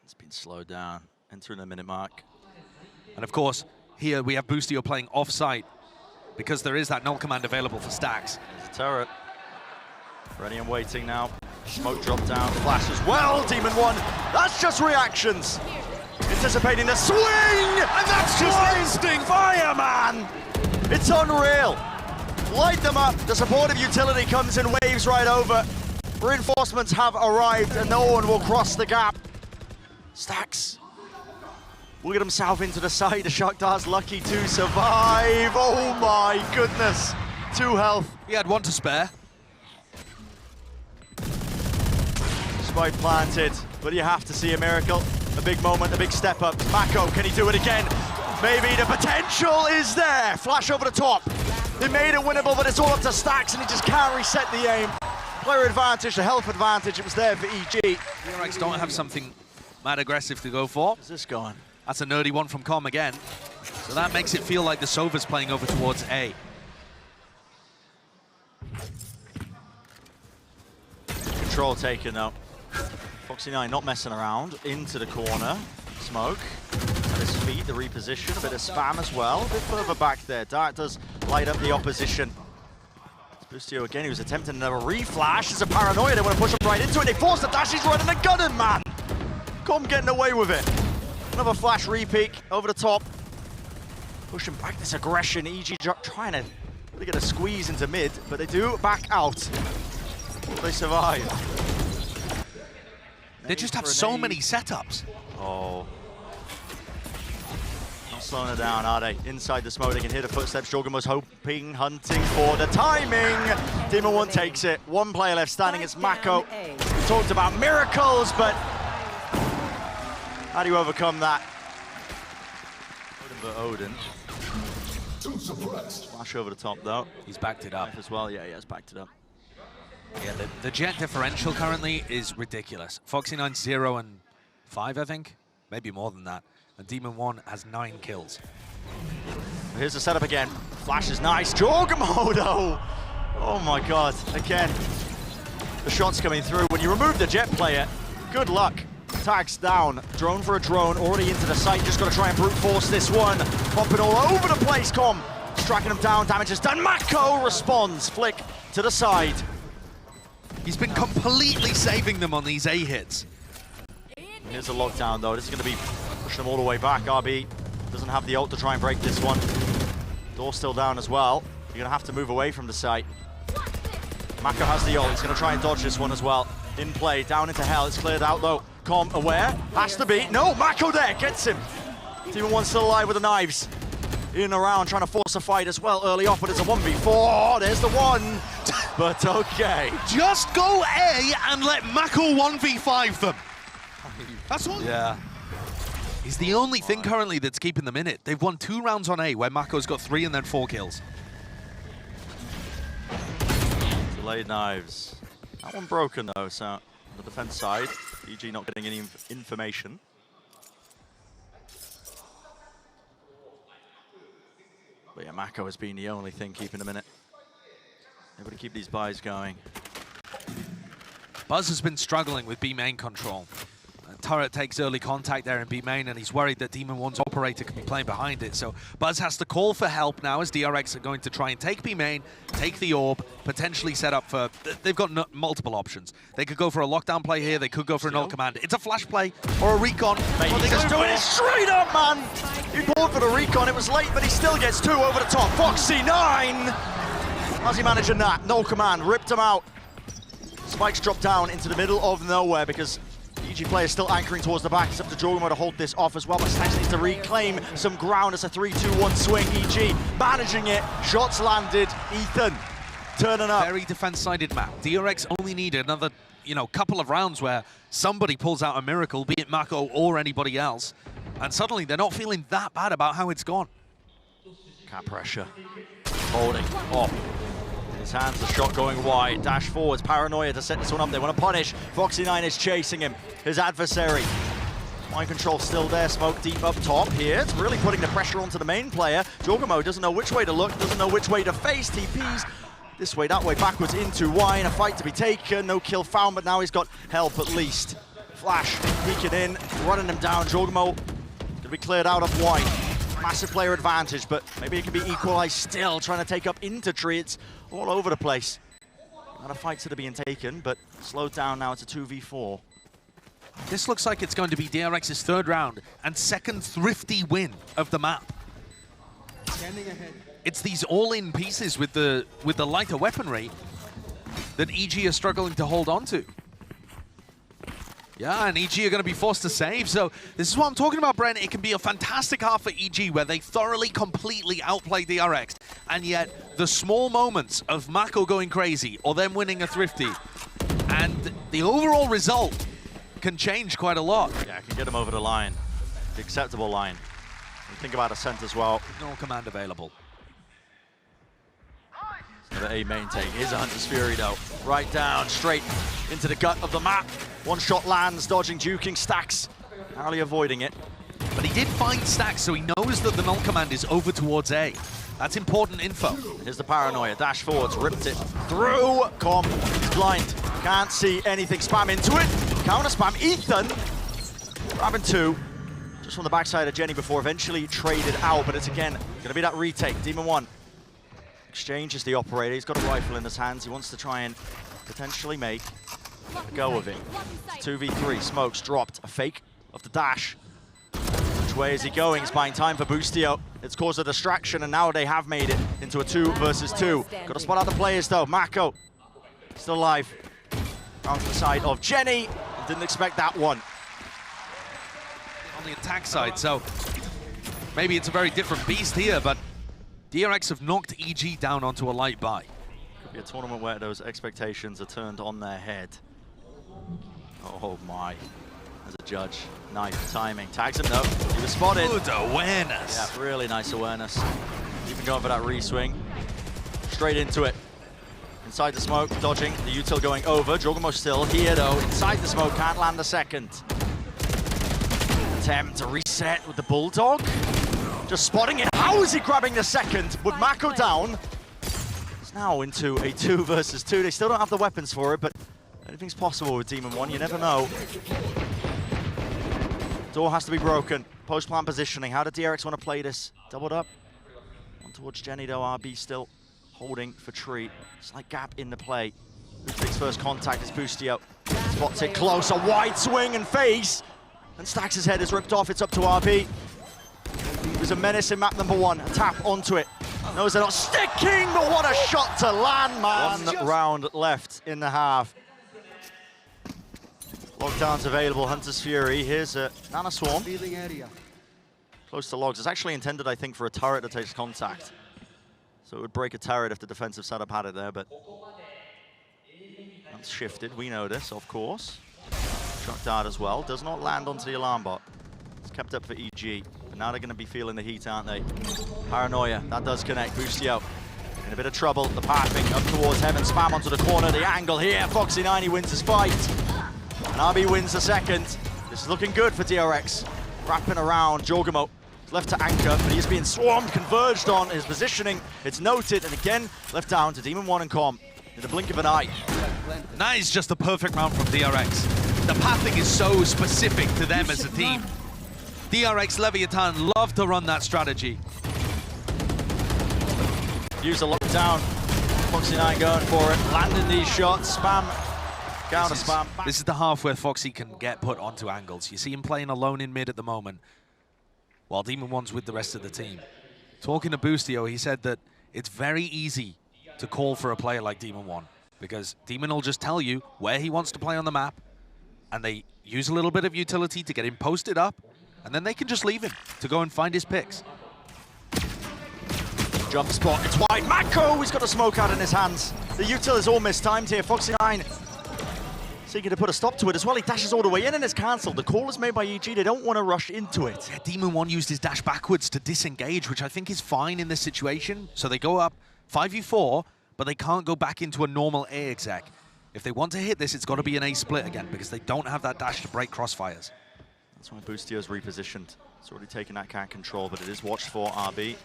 Speaker 1: It's been slowed down, entering the minute mark.
Speaker 2: And of course, here we have Boostio playing off-site because there is that null command available for Stacks.
Speaker 1: There's a turret. Ready and waiting now. Smoke drop down, flash as well. Demon 1, that's just reactions. Anticipating the swing, and that's just instinct fire, man. It's unreal. Light them up. The supportive utility comes in waves right over. Reinforcements have arrived, and no one will cross the gap. Stacks will get himself into the side. The Shakhtar's lucky to survive. Oh my goodness. 2 health.
Speaker 2: He had 1 to spare.
Speaker 1: Spike planted, but you have to see a miracle. A big moment, a big step up. Mako, can he do it again? Maybe the potential is there. Flash over the top. They made it winnable, but it's all up to Stacks, and he just can't reset the aim. Player advantage, the health advantage, it was there for EG.
Speaker 2: DRX don't have something mad aggressive to go for.
Speaker 1: Where's this going?
Speaker 2: That's a nerdy one from Com again. So that makes it feel like the Sova's playing over towards A.
Speaker 1: Control taken though. Foxy9 not messing around, into the corner. Smoke at his feet, the reposition, a bit of spam as well. A bit further back there. Dart does light up the opposition. Boostio again, he was attempting another reflash. It's a paranoia, they want to push him right into it. They force the dash, he's running a gun in, man. Com getting away with it. Another flash repeat over the top. Pushing back this aggression. EG trying to really get a squeeze into mid, but they do back out. They survive.
Speaker 2: They just have so many setups.
Speaker 1: Oh. Not slowing it down, are they? Inside the smoke, they can hear the footsteps. Jorgen was hoping, hunting for the timing. Demon 1 takes it. 1 player left standing, it's Mako. We talked about miracles, but how do you overcome that? Odin. Flash over the top, though.
Speaker 2: He's backed it up.
Speaker 1: Life as well, yeah, he has backed it up.
Speaker 2: Yeah, the jet differential currently is ridiculous. Foxy9 0 and 5, I think. Maybe more than that. And Demon 1 has 9 kills.
Speaker 1: Here's the setup again. Flash is nice. Jorgamo, though. Oh my god. Again, the shots coming through. When you remove the jet player, good luck. Tags down. Drone for a drone. Already into the site. Just got to try and brute force this one. Popping all over the place. Com striking him down. Damage is done. Mako responds. Flick to the side.
Speaker 2: He's been completely saving them on these A hits.
Speaker 1: Here's a lockdown though. This is going to be pushing them all the way back. RB doesn't have the ult to try and break this one. Door still down as well. You're going to have to move away from the site. Mako has the ult. He's going to try and dodge this one as well. In play, down into hell. It's cleared out though. Com aware. Has to be. No, Mako there. Gets him. Demon 1 still alive with the knives. In and around, trying to force a fight as well early off, but it's a 1v4. There's the one. But okay.
Speaker 2: Just go A and let Mako 1v5 them. That's all.
Speaker 1: Yeah.
Speaker 2: He's the only thing currently that's keeping them in it. They've won 2 rounds on A, where mako's got 3 and then 4 kills.
Speaker 1: Delayed knives. That one broken though, so on the defense side, EG not getting any information. But yeah, mako has been the only thing keeping them in it. Able to keep these buys going.
Speaker 2: Buzz has been struggling with B main control. Turret takes early contact there in B main, and he's worried that Demon 1's operator could be playing behind it. So Buzz has to call for help now as DRX are going to try and take B main, take the orb, potentially set up for... They've got multiple options. They could go for a lockdown play here, they could go for an ult command. It's a flash play or a recon.
Speaker 1: Mate, he's just doing it straight up, man! He pulled for the recon, it was late, but he still gets 2 over the top. Fox C9! How's he managing that? No command, ripped him out. Spikes drop down into the middle of nowhere because EG players still anchoring towards the back. It's up to Jorgamo to hold this off as well, but Stax needs to reclaim some ground. It's a 3-2-1 swing. EG managing it. Shots landed. Ethan turning up.
Speaker 2: Very defense-sided map. DRX only need another, couple of rounds where somebody pulls out a miracle, be it mako or anybody else, and suddenly they're not feeling that bad about how it's gone.
Speaker 1: Cat pressure. Holding up. His hands, the shot going wide. Dash forwards, paranoia to set this one up. They want to punish. Foxy9 is chasing him, his adversary. Mind control still there, smoke deep up top here. It's really putting the pressure onto the main player. Jorgamo doesn't know which way to look, doesn't know which way to face. TPs this way, that way, backwards into Y. A fight to be taken, no kill found, but now he's got help at least. Flash peeking in, running him down. Jorgamo gonna be cleared out of Y. Massive player advantage, but maybe it can be equalized still, trying to take up into tree. It's all over the place. Not a fight to being taken, but slowed down now. It's a 2v4.
Speaker 2: This looks like it's going to be DRX's 3rd round and 2nd thrifty win of the map. It's these all-in pieces with the lighter weaponry that EG are struggling to hold on to. Yeah, and EG are going to be forced to save. So this is what I'm talking about, Brent. It can be a fantastic half for EG where they thoroughly, completely outplay DRX. And yet the small moments of mako going crazy or them winning a thrifty and the overall result can change quite a lot.
Speaker 1: Yeah, I can get him over the line, the acceptable line. Think about Ascent as well.
Speaker 2: No command available.
Speaker 1: The A main take is a Hunter's Fury though. Right down, straight into the gut of the map. One shot lands, dodging, juking, Stacks. Narrowly avoiding it.
Speaker 2: But he did find Stacks, so he knows that the null command is over towards A. That's important info.
Speaker 1: Here's the paranoia, dash forwards, ripped it through. Com, he's blind, can't see anything, spam into it. Counter spam, Ethan grabbing 2. Just from the backside of Jenny before eventually traded out, but it's again gonna be that retake. Demon 1 exchanges the operator. He's got a rifle in his hands. He wants to try and potentially make a go of it. 2v3, smokes dropped, a fake of the dash. Which way is he going? He's buying time for Boostio. It's caused a distraction, and now they have made it into a 2 versus 2. Got to spot out the players though. mako still alive. Down to the side of Jenny. Didn't expect that one.
Speaker 2: On the attack side, so maybe it's a very different beast here, but DRX have knocked EG down onto a light buy.
Speaker 1: Could be a tournament where those expectations are turned on their head. Oh my. As a judge, knife timing. Tags him though. He was spotted.
Speaker 2: Good awareness.
Speaker 1: Yeah, really nice awareness. Even going for that re-swing. Straight into it. Inside the smoke, dodging. The util going over. Jorgamo still here though. Inside the smoke, can't land a second. Attempt to reset with the Bulldog. Just spotting it. How is he grabbing the second with mako down? It's now into a 2 versus 2. They still don't have the weapons for it, but anything's possible with Demon 1. You never know. Door has to be broken. Post-plant positioning. How did DRX want to play this? Doubled up. One towards Jenny though. RB still holding for tree. Slight gap in the play. Who takes first contact is Boostio. Spots it close. A wide swing and face. And Stax' head is ripped off. It's up to RB. He was a menace in map number 1. A tap onto it. Knows they're not sticking, but what a shot to land, man. 1 round left in the half. Lockdown's available. Hunter's Fury. Here's a Nana Swarm. Close to logs. It's actually intended, I think, for a turret that takes contact. So it would break a turret if the defensive setup had it there, but that's shifted. We know this, of course. Shock dart as well. Does not land onto the alarm bot. It's kept up for EG, but now they're going to be feeling the heat, aren't they? Paranoia, that does connect. Boostio in a bit of trouble. The pathing up towards heaven, spam onto the corner. The angle here, Foxy9, he wins his fight. And RB wins the second. This is looking good for DRX. Wrapping around, Jorgamo left to anchor, but he's being swarmed, converged on his positioning. It's noted, and again, left down to Demon 1 and Com in the blink of an eye.
Speaker 2: That is just the perfect round from DRX. The pathing is so specific to them as a team. DRX Leviathan love to run that strategy.
Speaker 1: Use a lockdown. Foxy9 going for it, landing these shots, spam, counter spam.
Speaker 2: This is the half where Foxy can get put onto angles. You see him playing alone in mid at the moment, while Demon 1's with the rest of the team. Talking to Boostio, he said that it's very easy to call for a player like Demon 1, because Demon will just tell you where he wants to play on the map, and they use a little bit of utility to get him posted up, and then they can just leave him to go and find his picks.
Speaker 1: Jump spot, it's wide. Mako, he's got a smoke out in his hands. The util is all mistimed here. Foxy9 seeking to put a stop to it as well. He dashes all the way in and is cancelled. The call is made by EG. They don't want to rush into it.
Speaker 2: Yeah, Demon 1 used his dash backwards to disengage, which I think is fine in this situation. So they go up 5v4, but they can't go back into a normal A exec. If they want to hit this, it's got to be an A split again, because they don't have that dash to break crossfires.
Speaker 1: That's why Boostio's repositioned. It's already taken that cat control, but it is watched for RB.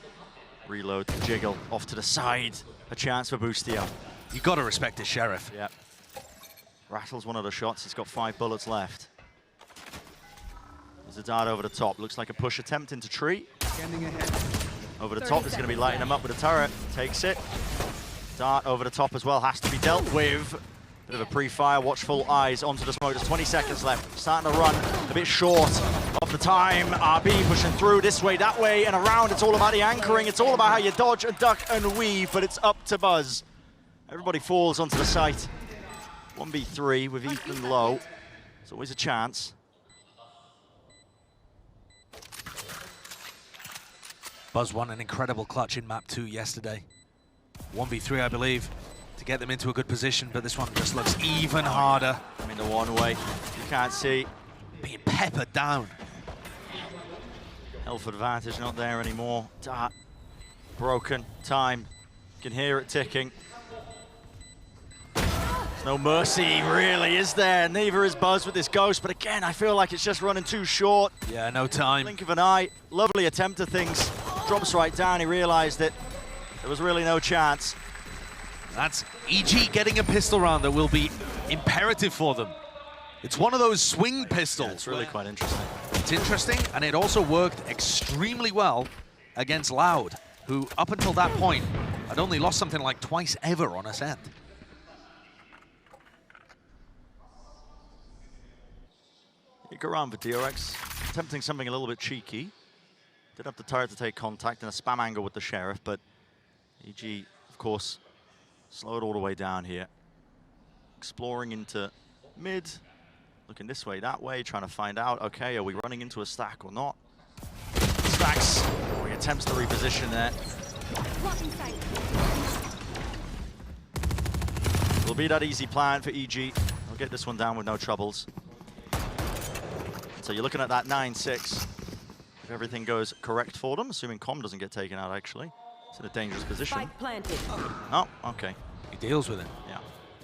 Speaker 1: Reload, jiggle, off to the side. A chance for Boostio.
Speaker 2: You got to respect his Sheriff.
Speaker 1: Yep. Rattles one of the shots. He's got 5 bullets left. There's a dart over the top. Looks like a push attempt into tree. Over the top, he's going to be lighting him up with a turret. Takes it. Dart over the top as well. Has to be dealt with. Bit of a pre-fire. Watchful eyes onto the smoke. There's 20 seconds left. Starting to run a bit short of the time. RB pushing through this way, that way, and around. It's all about the anchoring. It's all about how you dodge and duck and weave, but it's up to Buzz. Everybody falls onto the site. 1v3 with Ethan low. It's always a chance.
Speaker 2: Buzz won an incredible clutch in map 2 yesterday. 1v3, I believe, to get them into a good position, but this one just looks even harder.
Speaker 1: I mean, the one way, you can't see.
Speaker 2: Being peppered down.
Speaker 1: Health advantage not there anymore. Dart broken, time. You can hear it ticking. There's no mercy, really, is there? Neither is Buzz with this ghost, but again, I feel like it's just running too short.
Speaker 2: Yeah, no time.
Speaker 1: Blink of an eye, lovely attempt at things. Drops right down, he realized that there was really no chance.
Speaker 2: That's EG getting a pistol round that will be imperative for them. It's one of those swing pistols.
Speaker 1: Yeah, it's really quite interesting.
Speaker 2: It's interesting, and it also worked extremely well against Loud, who up until that point had only lost something like twice ever on Ascent.
Speaker 1: You go around for DRX, attempting something a little bit cheeky. Did have the turret to take contact in a spam angle with the Sheriff, but EG, of course, slowed all the way down here. Exploring into mid, looking this way, that way, trying to find out, okay, are we running into a stack or not? Stacks, he attempts to reposition there. It'll be that easy plan for EG. I'll get this one down with no troubles. So you're looking at that 9-6. If everything goes correct for them, assuming Com doesn't get taken out, actually. It's in a dangerous position.
Speaker 3: Spike planted.
Speaker 1: Oh, okay.
Speaker 2: He deals with it.
Speaker 1: Yeah.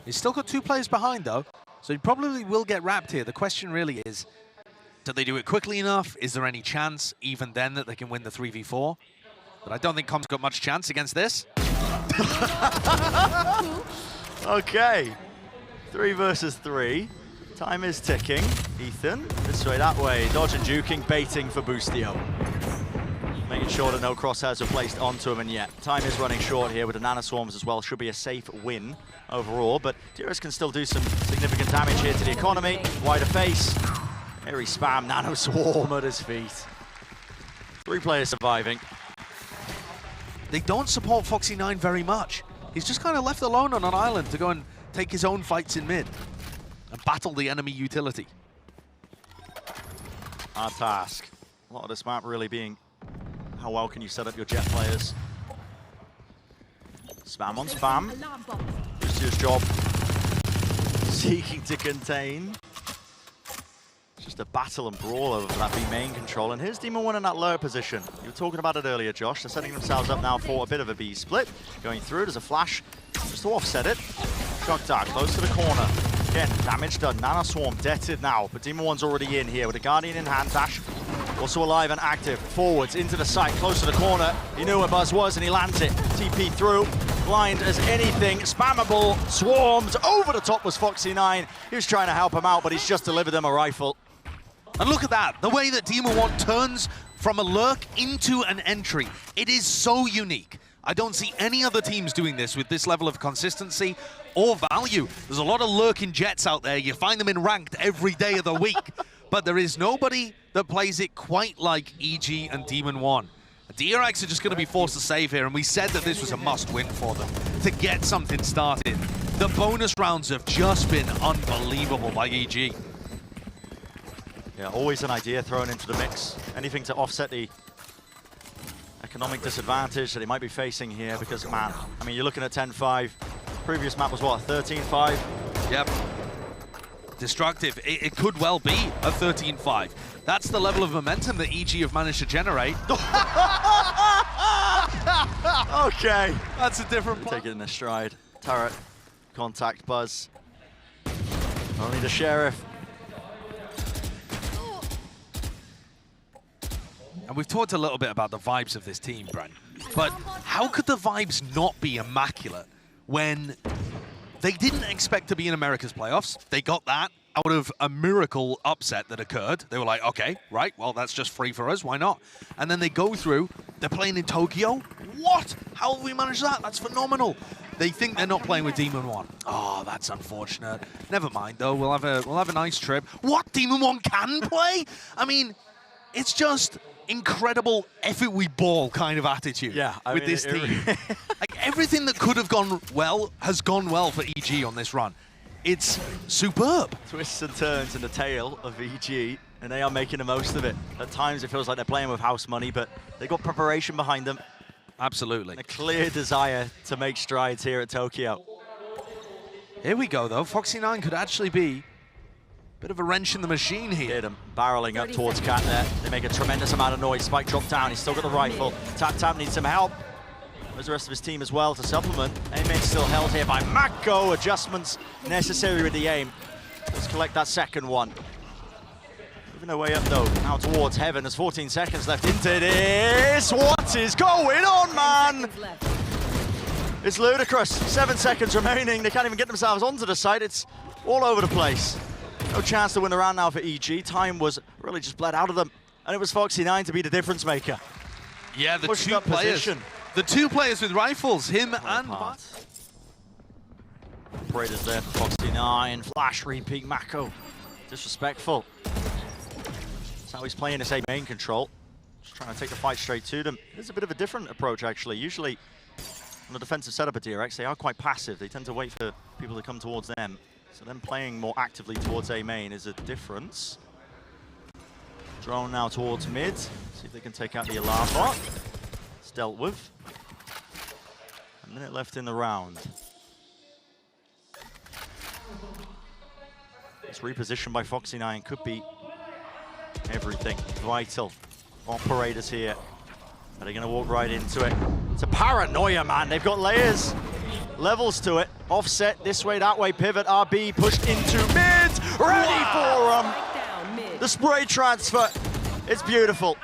Speaker 2: He's still got 2 players behind, though, so he probably will get wrapped here. The question really is, do they do it quickly enough? Is there any chance, even then, that they can win the 3v4? But I don't think Com's got much chance against this.
Speaker 1: Okay. 3 versus 3. Time is ticking. Ethan, this way, that way. Dodge and juking, baiting for Boostio. Making sure that no crosshairs are placed onto him, and yet time is running short here with the Nano Swarms as well. Should be a safe win overall, but DRX can still do some significant damage here to the economy. Wider face. Very spam, Nano Swarm at his feet. 3 players surviving.
Speaker 2: They don't support Foxy9 very much. He's just kind of left alone on an island to go and take his own fights in mid and battle the enemy utility.
Speaker 1: Our task. A lot of this map really being how well can you set up your jet players. Spam on spam. Boostio's job seeking to contain. It's just the battle and brawl over that B main control. And here's Demon 1 in that lower position. You were talking about it earlier, Josh. They're setting themselves up now for a bit of a B split. Going through, there's a flash just to offset it. Shock dart close to the corner. Again, damage done. Nano Swarm deaded now, but Demon 1's already in here with a Guardian in hand. Dash also alive and active. Forwards into the site, close to the corner. He knew where Buzz was and he lands it. TP through, blind as anything. Spammable, swarmed. Over the top was Foxy9. He was trying to help him out, but he's just delivered them a rifle.
Speaker 2: And look at that, the way that Demon 1 turns from a lurk into an entry. It is so unique. I don't see any other teams doing this with this level of consistency or value. There's a lot of lurking jets out there. You find them in ranked every day of the week. But there is nobody that plays it quite like EG and Demon 1. DRX are just going to be forced to save here, and we said that this was a must-win for them to get something started. The bonus rounds have just been unbelievable by EG.
Speaker 1: Yeah, always an idea thrown into the mix. Anything to offset the economic disadvantage that he might be facing here, because, man, I mean, you're looking at 10-5. Previous map was, what, 13-5?
Speaker 2: Yep. Destructive. It could well be a 13-5. That's the level of momentum that EG have managed to generate.
Speaker 1: Okay.
Speaker 2: That's a different
Speaker 1: Take it in a stride. Turret, contact, Buzz. Only the Sheriff.
Speaker 2: And we've talked a little bit about the vibes of this team, Brent. But how could the vibes not be immaculate when they didn't expect to be in America's playoffs? They got that out of a miracle upset that occurred. They were like, okay, right, well, that's just free for us, why not? And then they go through, they're playing in Tokyo. What? How have we managed that? That's phenomenal. They think they're not playing with Demon 1. Oh, that's unfortunate. Never mind, though, we'll have a nice trip. What? Demon 1 can play? I mean, it's just incredible effort we ball kind of attitude with this team. Like, everything that could have gone well has gone well for EG on this run. It's superb.
Speaker 1: Twists and turns in the tail of EG, and they are making the most of it. At times it feels like they're playing with house money, but they've got preparation behind them.
Speaker 2: Absolutely.
Speaker 1: And a clear desire to make strides here at Tokyo.
Speaker 2: Here we go, though. Foxy9 could actually be a bit of a wrench in the machine here.
Speaker 1: Hit him, barreling up towards Cat there. They make a tremendous amount of noise. Spike dropped down, he's still got the rifle. Tap needs some help. There's the rest of his team as well to supplement. Aiming still held here by Mako. Adjustments necessary with the aim. Let's collect that second one. Moving their way up though, now towards heaven. There's 14 seconds left into this. What is going on, man? It's ludicrous. 7 seconds remaining. They can't even get themselves onto the site. It's all over the place. No chance to win the round now for EG. Time was really just bled out of them. And it was Foxy9 to be the difference maker.
Speaker 2: Yeah, the
Speaker 1: Pushed
Speaker 2: two
Speaker 1: up
Speaker 2: players.
Speaker 1: position.
Speaker 2: The two players with rifles, him and
Speaker 1: Operators there for Foxy9. Flash repeat, Mako. Disrespectful. That's how he's playing this A main control. Just trying to take the fight straight to them. It's a bit of a different approach, actually. Usually, on the defensive setup at DRX, they are quite passive. They tend to wait for people to come towards them. So them playing more actively towards A main is a difference. Drone now towards mid. See if they can take out the alarm bot. It's dealt with. A minute left in the round. This reposition by Foxy9 could be everything. Vital. Operators here. Are they going to walk right into it? It's a paranoia, man. They've got layers. Levels to it. Offset this way, that way. Pivot. RB pushed into mid. Ready for the spray transfer. It's beautiful.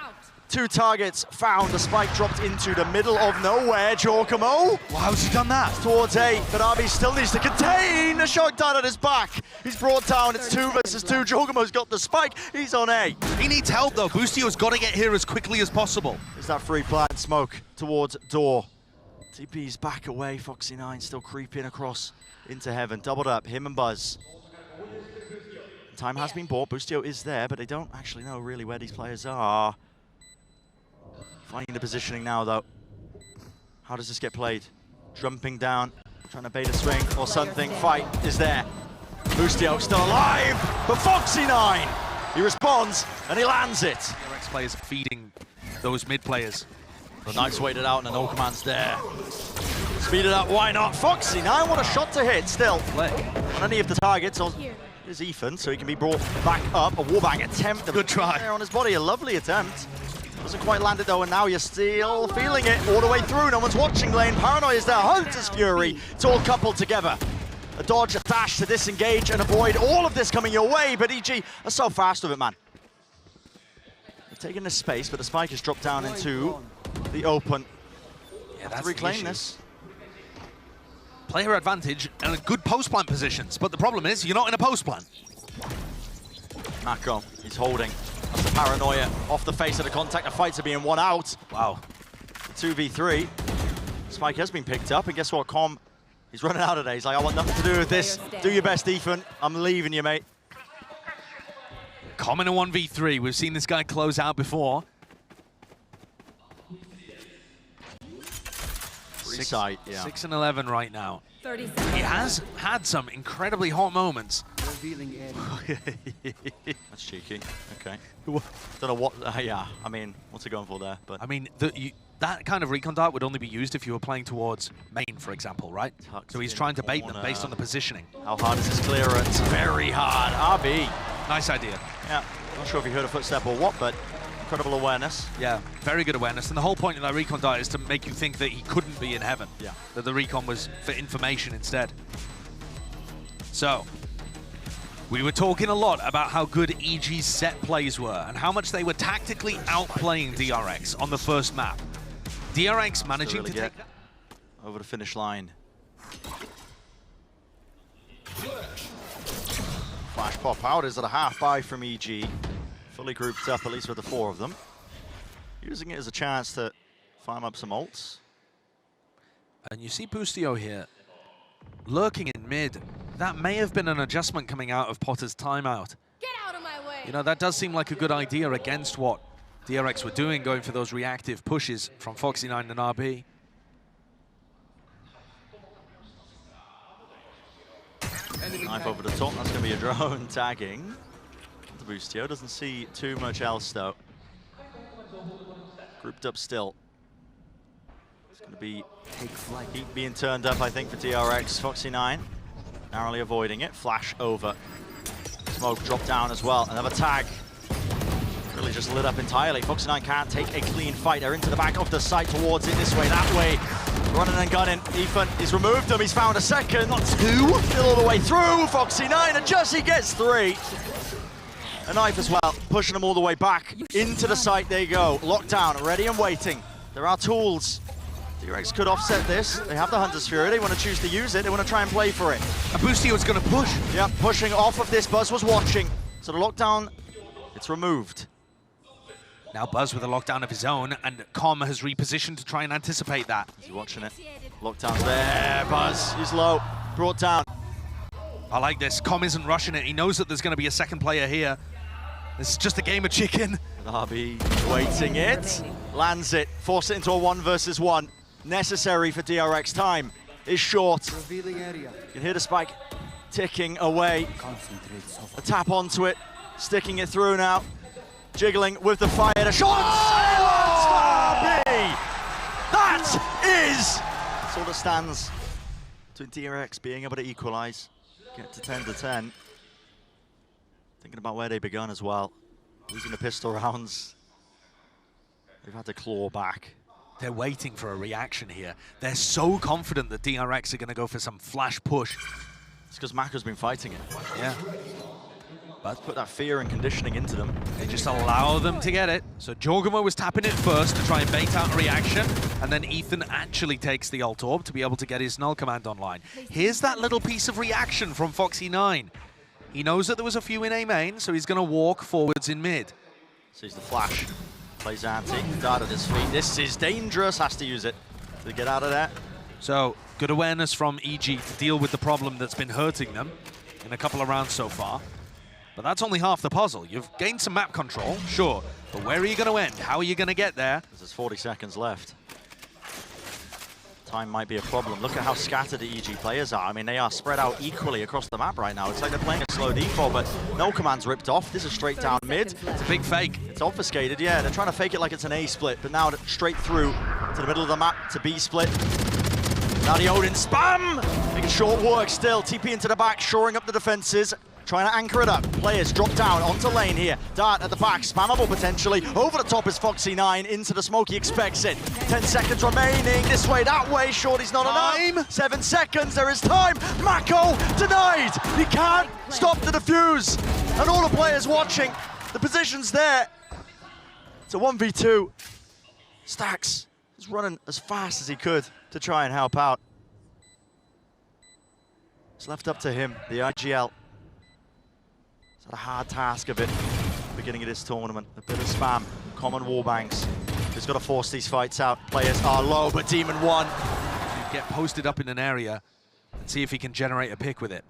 Speaker 1: 2 targets found. The spike dropped into the middle of nowhere. Giacomo.
Speaker 2: Wow, how's he done that?
Speaker 1: Towards A, but RB still needs to contain the shock dart at his back. He's brought down. It's 2 versus 2. Giacomo's got the spike. He's on A.
Speaker 2: He needs help, though. Boostio's got to get here as quickly as possible.
Speaker 1: Is that free plant smoke towards door? TP's back away. Foxy9 still creeping across into heaven. Doubled up, him and Buzz. Time has been bought. Boostio is there, but they don't actually know really where these players are. Finding the positioning now, though. How does this get played? Jumping down, trying to bait a swing or something. Fight is there. Boostio still alive, but Foxy9! He responds, and he lands it.
Speaker 2: DRX players feeding those mid players.
Speaker 1: The Knight's waited out, and the no command's there. Speed it up, why not? Foxy9, what a shot to hit still. On any of the targets, or Here's Ethan, so he can be brought back up. A wallbang attempt.
Speaker 2: Good try.
Speaker 1: There on his body, a lovely attempt. Doesn't quite land it though, and now you're still feeling it all the way through. No one's watching lane. Paranoia is there. Hunter's Fury. It's all coupled together. A dodge, a dash to disengage and avoid all of this coming your way, but EG are so fast with it, man. They're taking the space, but the spike is dropped down into the open.
Speaker 2: Yeah, that's
Speaker 1: to reclaim this.
Speaker 2: Player advantage and good post plant positions, but the problem is you're not in a post plant.
Speaker 1: Mako, he's holding. That's the Paranoia off the face of the contact. The fights are being won out.
Speaker 2: Wow.
Speaker 1: 2v3. Spike has been picked up, and guess what, Com? He's running out of there. He's like, I want nothing to do with this. Do your best, Ethan. I'm leaving you, mate.
Speaker 2: Com in a 1v3. We've seen this guy close out before.
Speaker 1: Site, yeah.
Speaker 2: 6 and 11 right now.
Speaker 3: 30
Speaker 2: He
Speaker 3: seconds.
Speaker 2: has had some incredibly hot moments.
Speaker 1: That's cheeky. Okay. Don't know what. Yeah. I mean, what's he going for there? But
Speaker 2: I mean, that kind of recon dart would only be used if you were playing towards main, for example, right?
Speaker 1: Tucked
Speaker 2: So he's
Speaker 1: in
Speaker 2: trying to bait
Speaker 1: corner.
Speaker 2: them based on the positioning.
Speaker 1: How hard is this clearance? Very hard. RB.
Speaker 2: Nice idea.
Speaker 1: Yeah. Not sure if you heard a footstep or what, but incredible awareness.
Speaker 2: Yeah, very good awareness. And the whole point of that recon dart is to make you think that he couldn't be in heaven.
Speaker 1: Yeah.
Speaker 2: That the recon was for information instead. So, we were talking a lot about how good EG's set plays were and how much they were tactically outplaying DRX on the first map. DRX managing
Speaker 1: really
Speaker 2: to
Speaker 1: get
Speaker 2: take...
Speaker 1: over the finish line. Flash pop out is at a half buy from EG. Fully grouped up, at least with the 4 of them. Using it as a chance to farm up some ults.
Speaker 2: And you see Boostio here, lurking in mid. That may have been an adjustment coming out of Potter's timeout.
Speaker 3: Get out of my way.
Speaker 2: You know, that does seem like a good idea against what DRX were doing, going for those reactive pushes from Foxy9 and RB.
Speaker 1: Knife over the top, that's going to be a drone tagging. The Boostio doesn't see too much else though. Grouped up still. It's going to be heat being turned up, I think, for DRX. Foxy9 narrowly avoiding it. Flash over. Smoke dropped down as well. Another tag. Really just lit up entirely. Foxy9 can't take a clean fight. They're into the back of the site towards it, this way, that way. Running and gunning. Ethan has removed them. He's found a second, not 2. Still all the way through. Foxy9 and Jesse gets 3. A knife as well, pushing them all the way back into the site. They go. Locked down, ready and waiting. There are tools. DRX could offset this. They have the Hunter's Fury. They want to choose to use it. They want to try and play for it.
Speaker 2: And Boostio is going to push.
Speaker 1: Yep, pushing off of this. Buzz was watching. So the lockdown, it's removed.
Speaker 2: Now Buzz with a lockdown of his own, and Com has repositioned to try and anticipate that.
Speaker 1: Is he watching it? Lockdown's there. Buzz is low. Brought down.
Speaker 2: I like this. Com isn't rushing it. He knows that there's going to be a second player here. This is just a game of chicken.
Speaker 1: RB waiting it. Lands it. Force it into a 1 versus 1. Necessary for DRX. Time is short. You can hear the spike ticking away. A tap onto it. Sticking it through now. Jiggling with the fire. The shot! Silence for RB! That is... That's all that stands between DRX being able to equalize. Get to 10 to 10. Thinking about where they begun as well. Losing the pistol rounds. They've had to claw back.
Speaker 2: They're waiting for a reaction here. They're so confident that DRX are going to go for some flash push.
Speaker 1: It's because Mako's been fighting it.
Speaker 2: Yeah.
Speaker 1: But put that fear and conditioning into them.
Speaker 2: They just allow them to get it. So Jorgamo was tapping it first to try and bait out a reaction, and then Ethan actually takes the ult orb to be able to get his null command online. Here's that little piece of reaction from Foxy9. He knows that there was a few in A main, so he's going to walk forwards in mid.
Speaker 1: Sees the flash. Plays anti. Dart at his feet. This is dangerous. Has to use it to get out of there.
Speaker 2: So good awareness from EG to deal with the problem that's been hurting them in a couple of rounds so far. But that's only half the puzzle. You've gained some map control, sure, but where are you going to end? How are you going to get there?
Speaker 1: There's 40 seconds left. Time might be a problem. Look at how scattered the EG players are. I mean, they are spread out equally across the map right now. It's like they're playing a slow default, but no command's ripped off. This is straight down mid.
Speaker 2: It's a big fake.
Speaker 1: It's obfuscated, yeah. They're trying to fake it like it's an A split, but now straight through to the middle of the map to B split. Now the Odin spam! Making short work still. TP into the back, shoring up the defenses. trying to anchor it up. Players drop down onto lane here. Dart at the back, spammable potentially. Over the top is C9 into the smoke, he expects it. 10 seconds remaining, this way, that way, Shorty's not enough. 7 seconds, there is time. Mako denied. He can't stop the defuse. And all the players watching, the position's there. It's a 1v2. Stax is running as fast as he could to try and help out. It's left up to him, the IGL. It's had a hard task of it, beginning of this tournament. A bit of spam, common warbanks. He's got to force these fights out. Players are low, but Demon won.
Speaker 2: Get posted up in an area and see if he can generate a pick with it.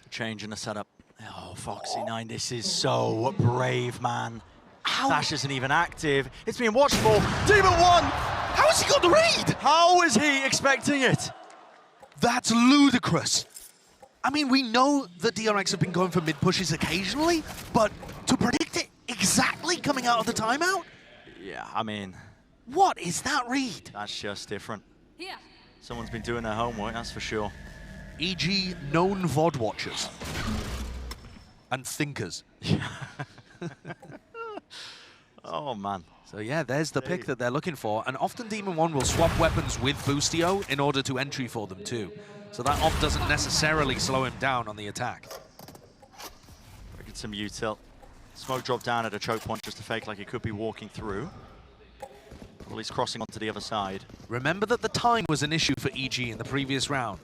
Speaker 1: Change in the setup. Oh, C9, this is so brave, man. Dash isn't even active. It's being watched for. Demon won!
Speaker 2: How has he got the read?
Speaker 1: How is he expecting it?
Speaker 2: That's ludicrous. I mean, we know that DRX have been going for mid pushes occasionally, but to predict it exactly coming out of the timeout?
Speaker 1: Yeah, I mean...
Speaker 2: What is that read?
Speaker 1: That's just different.
Speaker 3: Here.
Speaker 1: Someone's been doing their homework, that's for sure.
Speaker 2: E.g. known VOD watchers. And thinkers.
Speaker 1: Oh, man.
Speaker 2: So yeah, there's the pick that they're looking for. And often Demon 1 will swap weapons with Boostio in order to entry for them too. So that off doesn't necessarily slow him down on the attack.
Speaker 1: Get some util. Smoke drop down at a choke point just to fake like he could be walking through. Well, he's crossing onto the other side.
Speaker 2: Remember that the time was an issue for EG in the previous round.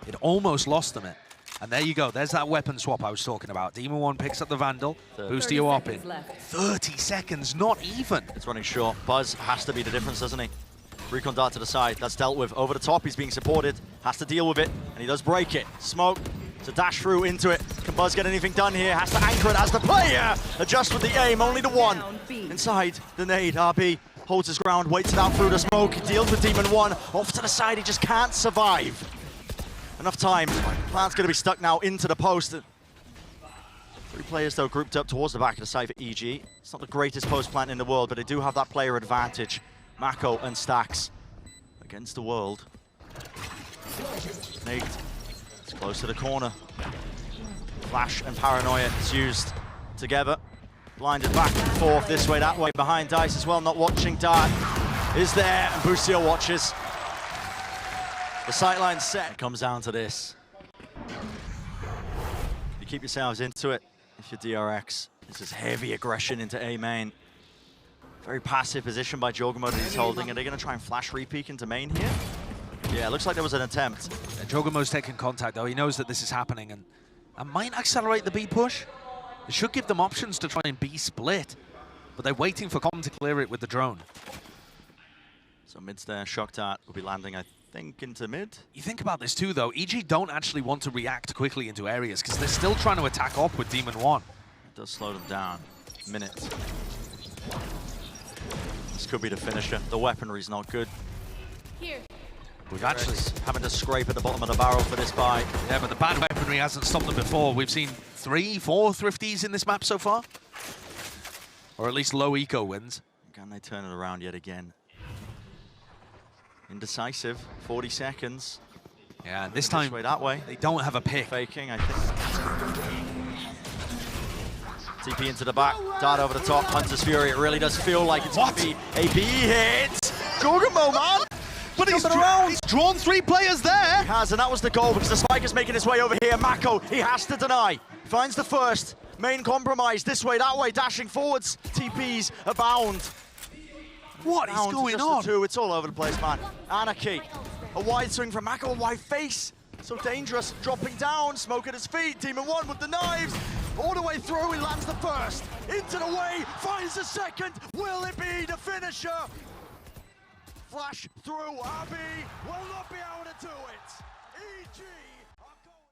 Speaker 2: It almost lost them it. And there you go, there's that weapon swap I was talking about. Demon 1 picks up the Vandal, Boostio up in. 30 seconds, not even.
Speaker 1: It's running short. Buzz has to be the difference, doesn't he? Recon dart to the side, that's dealt with. Over the top, he's being supported, has to deal with it, and he does break it. Smoke to dash through into it. Can Buzz get anything done here? Has to anchor it as the player. Adjust with the aim, only the one. Inside the nade, RB holds his ground, waits it out through the smoke, deals with Demon 1. Off to the side, he just can't survive. Enough time. Plan's going to be stuck now into the post. 3 players, though, grouped up towards the back of the side for EG. It's not the greatest post plant in the world, but they do have that player advantage. Mako and Stax against the world. Nate, it's close to the corner. Flash and Paranoia is used together. Blinded back and forth, this way, that way, behind Dice as well, not watching. Dart is there, and Boostio watches. The sightline set comes down to this. You keep yourselves into it if you're DRX. This is heavy aggression into A main. Very passive position by Jogamo that he's holding. Are they going to try and flash re-peek into main here? Yeah, it looks like there was an attempt.
Speaker 2: Yeah, Jogamo's taking contact though. He knows that this is happening and might accelerate the B push. It should give them options to try and B split. But they're waiting for Com to clear it with the drone.
Speaker 1: So mid's there, Shock Dart will be landing, I think, into mid.
Speaker 2: You think about this too, though. EG don't actually want to react quickly into areas because they're still trying to attack up with Demon 1.
Speaker 1: It does slow them down. Minute. This could be the finisher. The weaponry's not good.
Speaker 3: Here.
Speaker 2: We've actually
Speaker 1: having to scrape at the bottom of the barrel for this buy.
Speaker 2: Yeah, but the bad weaponry hasn't stopped them before. We've seen 3, 4 thrifties in this map so far. Or at least low eco wins.
Speaker 1: Can they turn it around yet again? Indecisive, 40 seconds.
Speaker 2: Yeah, and this time
Speaker 1: way, that way.
Speaker 2: They don't have a pick.
Speaker 1: Faking, I think. TP into the back, Dart over the top, Hunter's Fury. It really does feel like it's going to be a B hit. Jogamo, man!
Speaker 2: But he's drawn 3 players there!
Speaker 1: He has, and that was the goal because the spike is making his way over here. Mako, he has to deny. Finds the first. Main compromise, this way, that way, dashing forwards. TPs abound.
Speaker 2: What is going on?
Speaker 1: It's all over the place, man. Anarchy. A wide swing from Mako, a wide face. So dangerous, dropping down, smoke at his feet. Demon 1 with the knives. All the way through, he lands the first. Into the way, finds the second. Will it be the finisher? Flash through, RB will not be able to do it. EG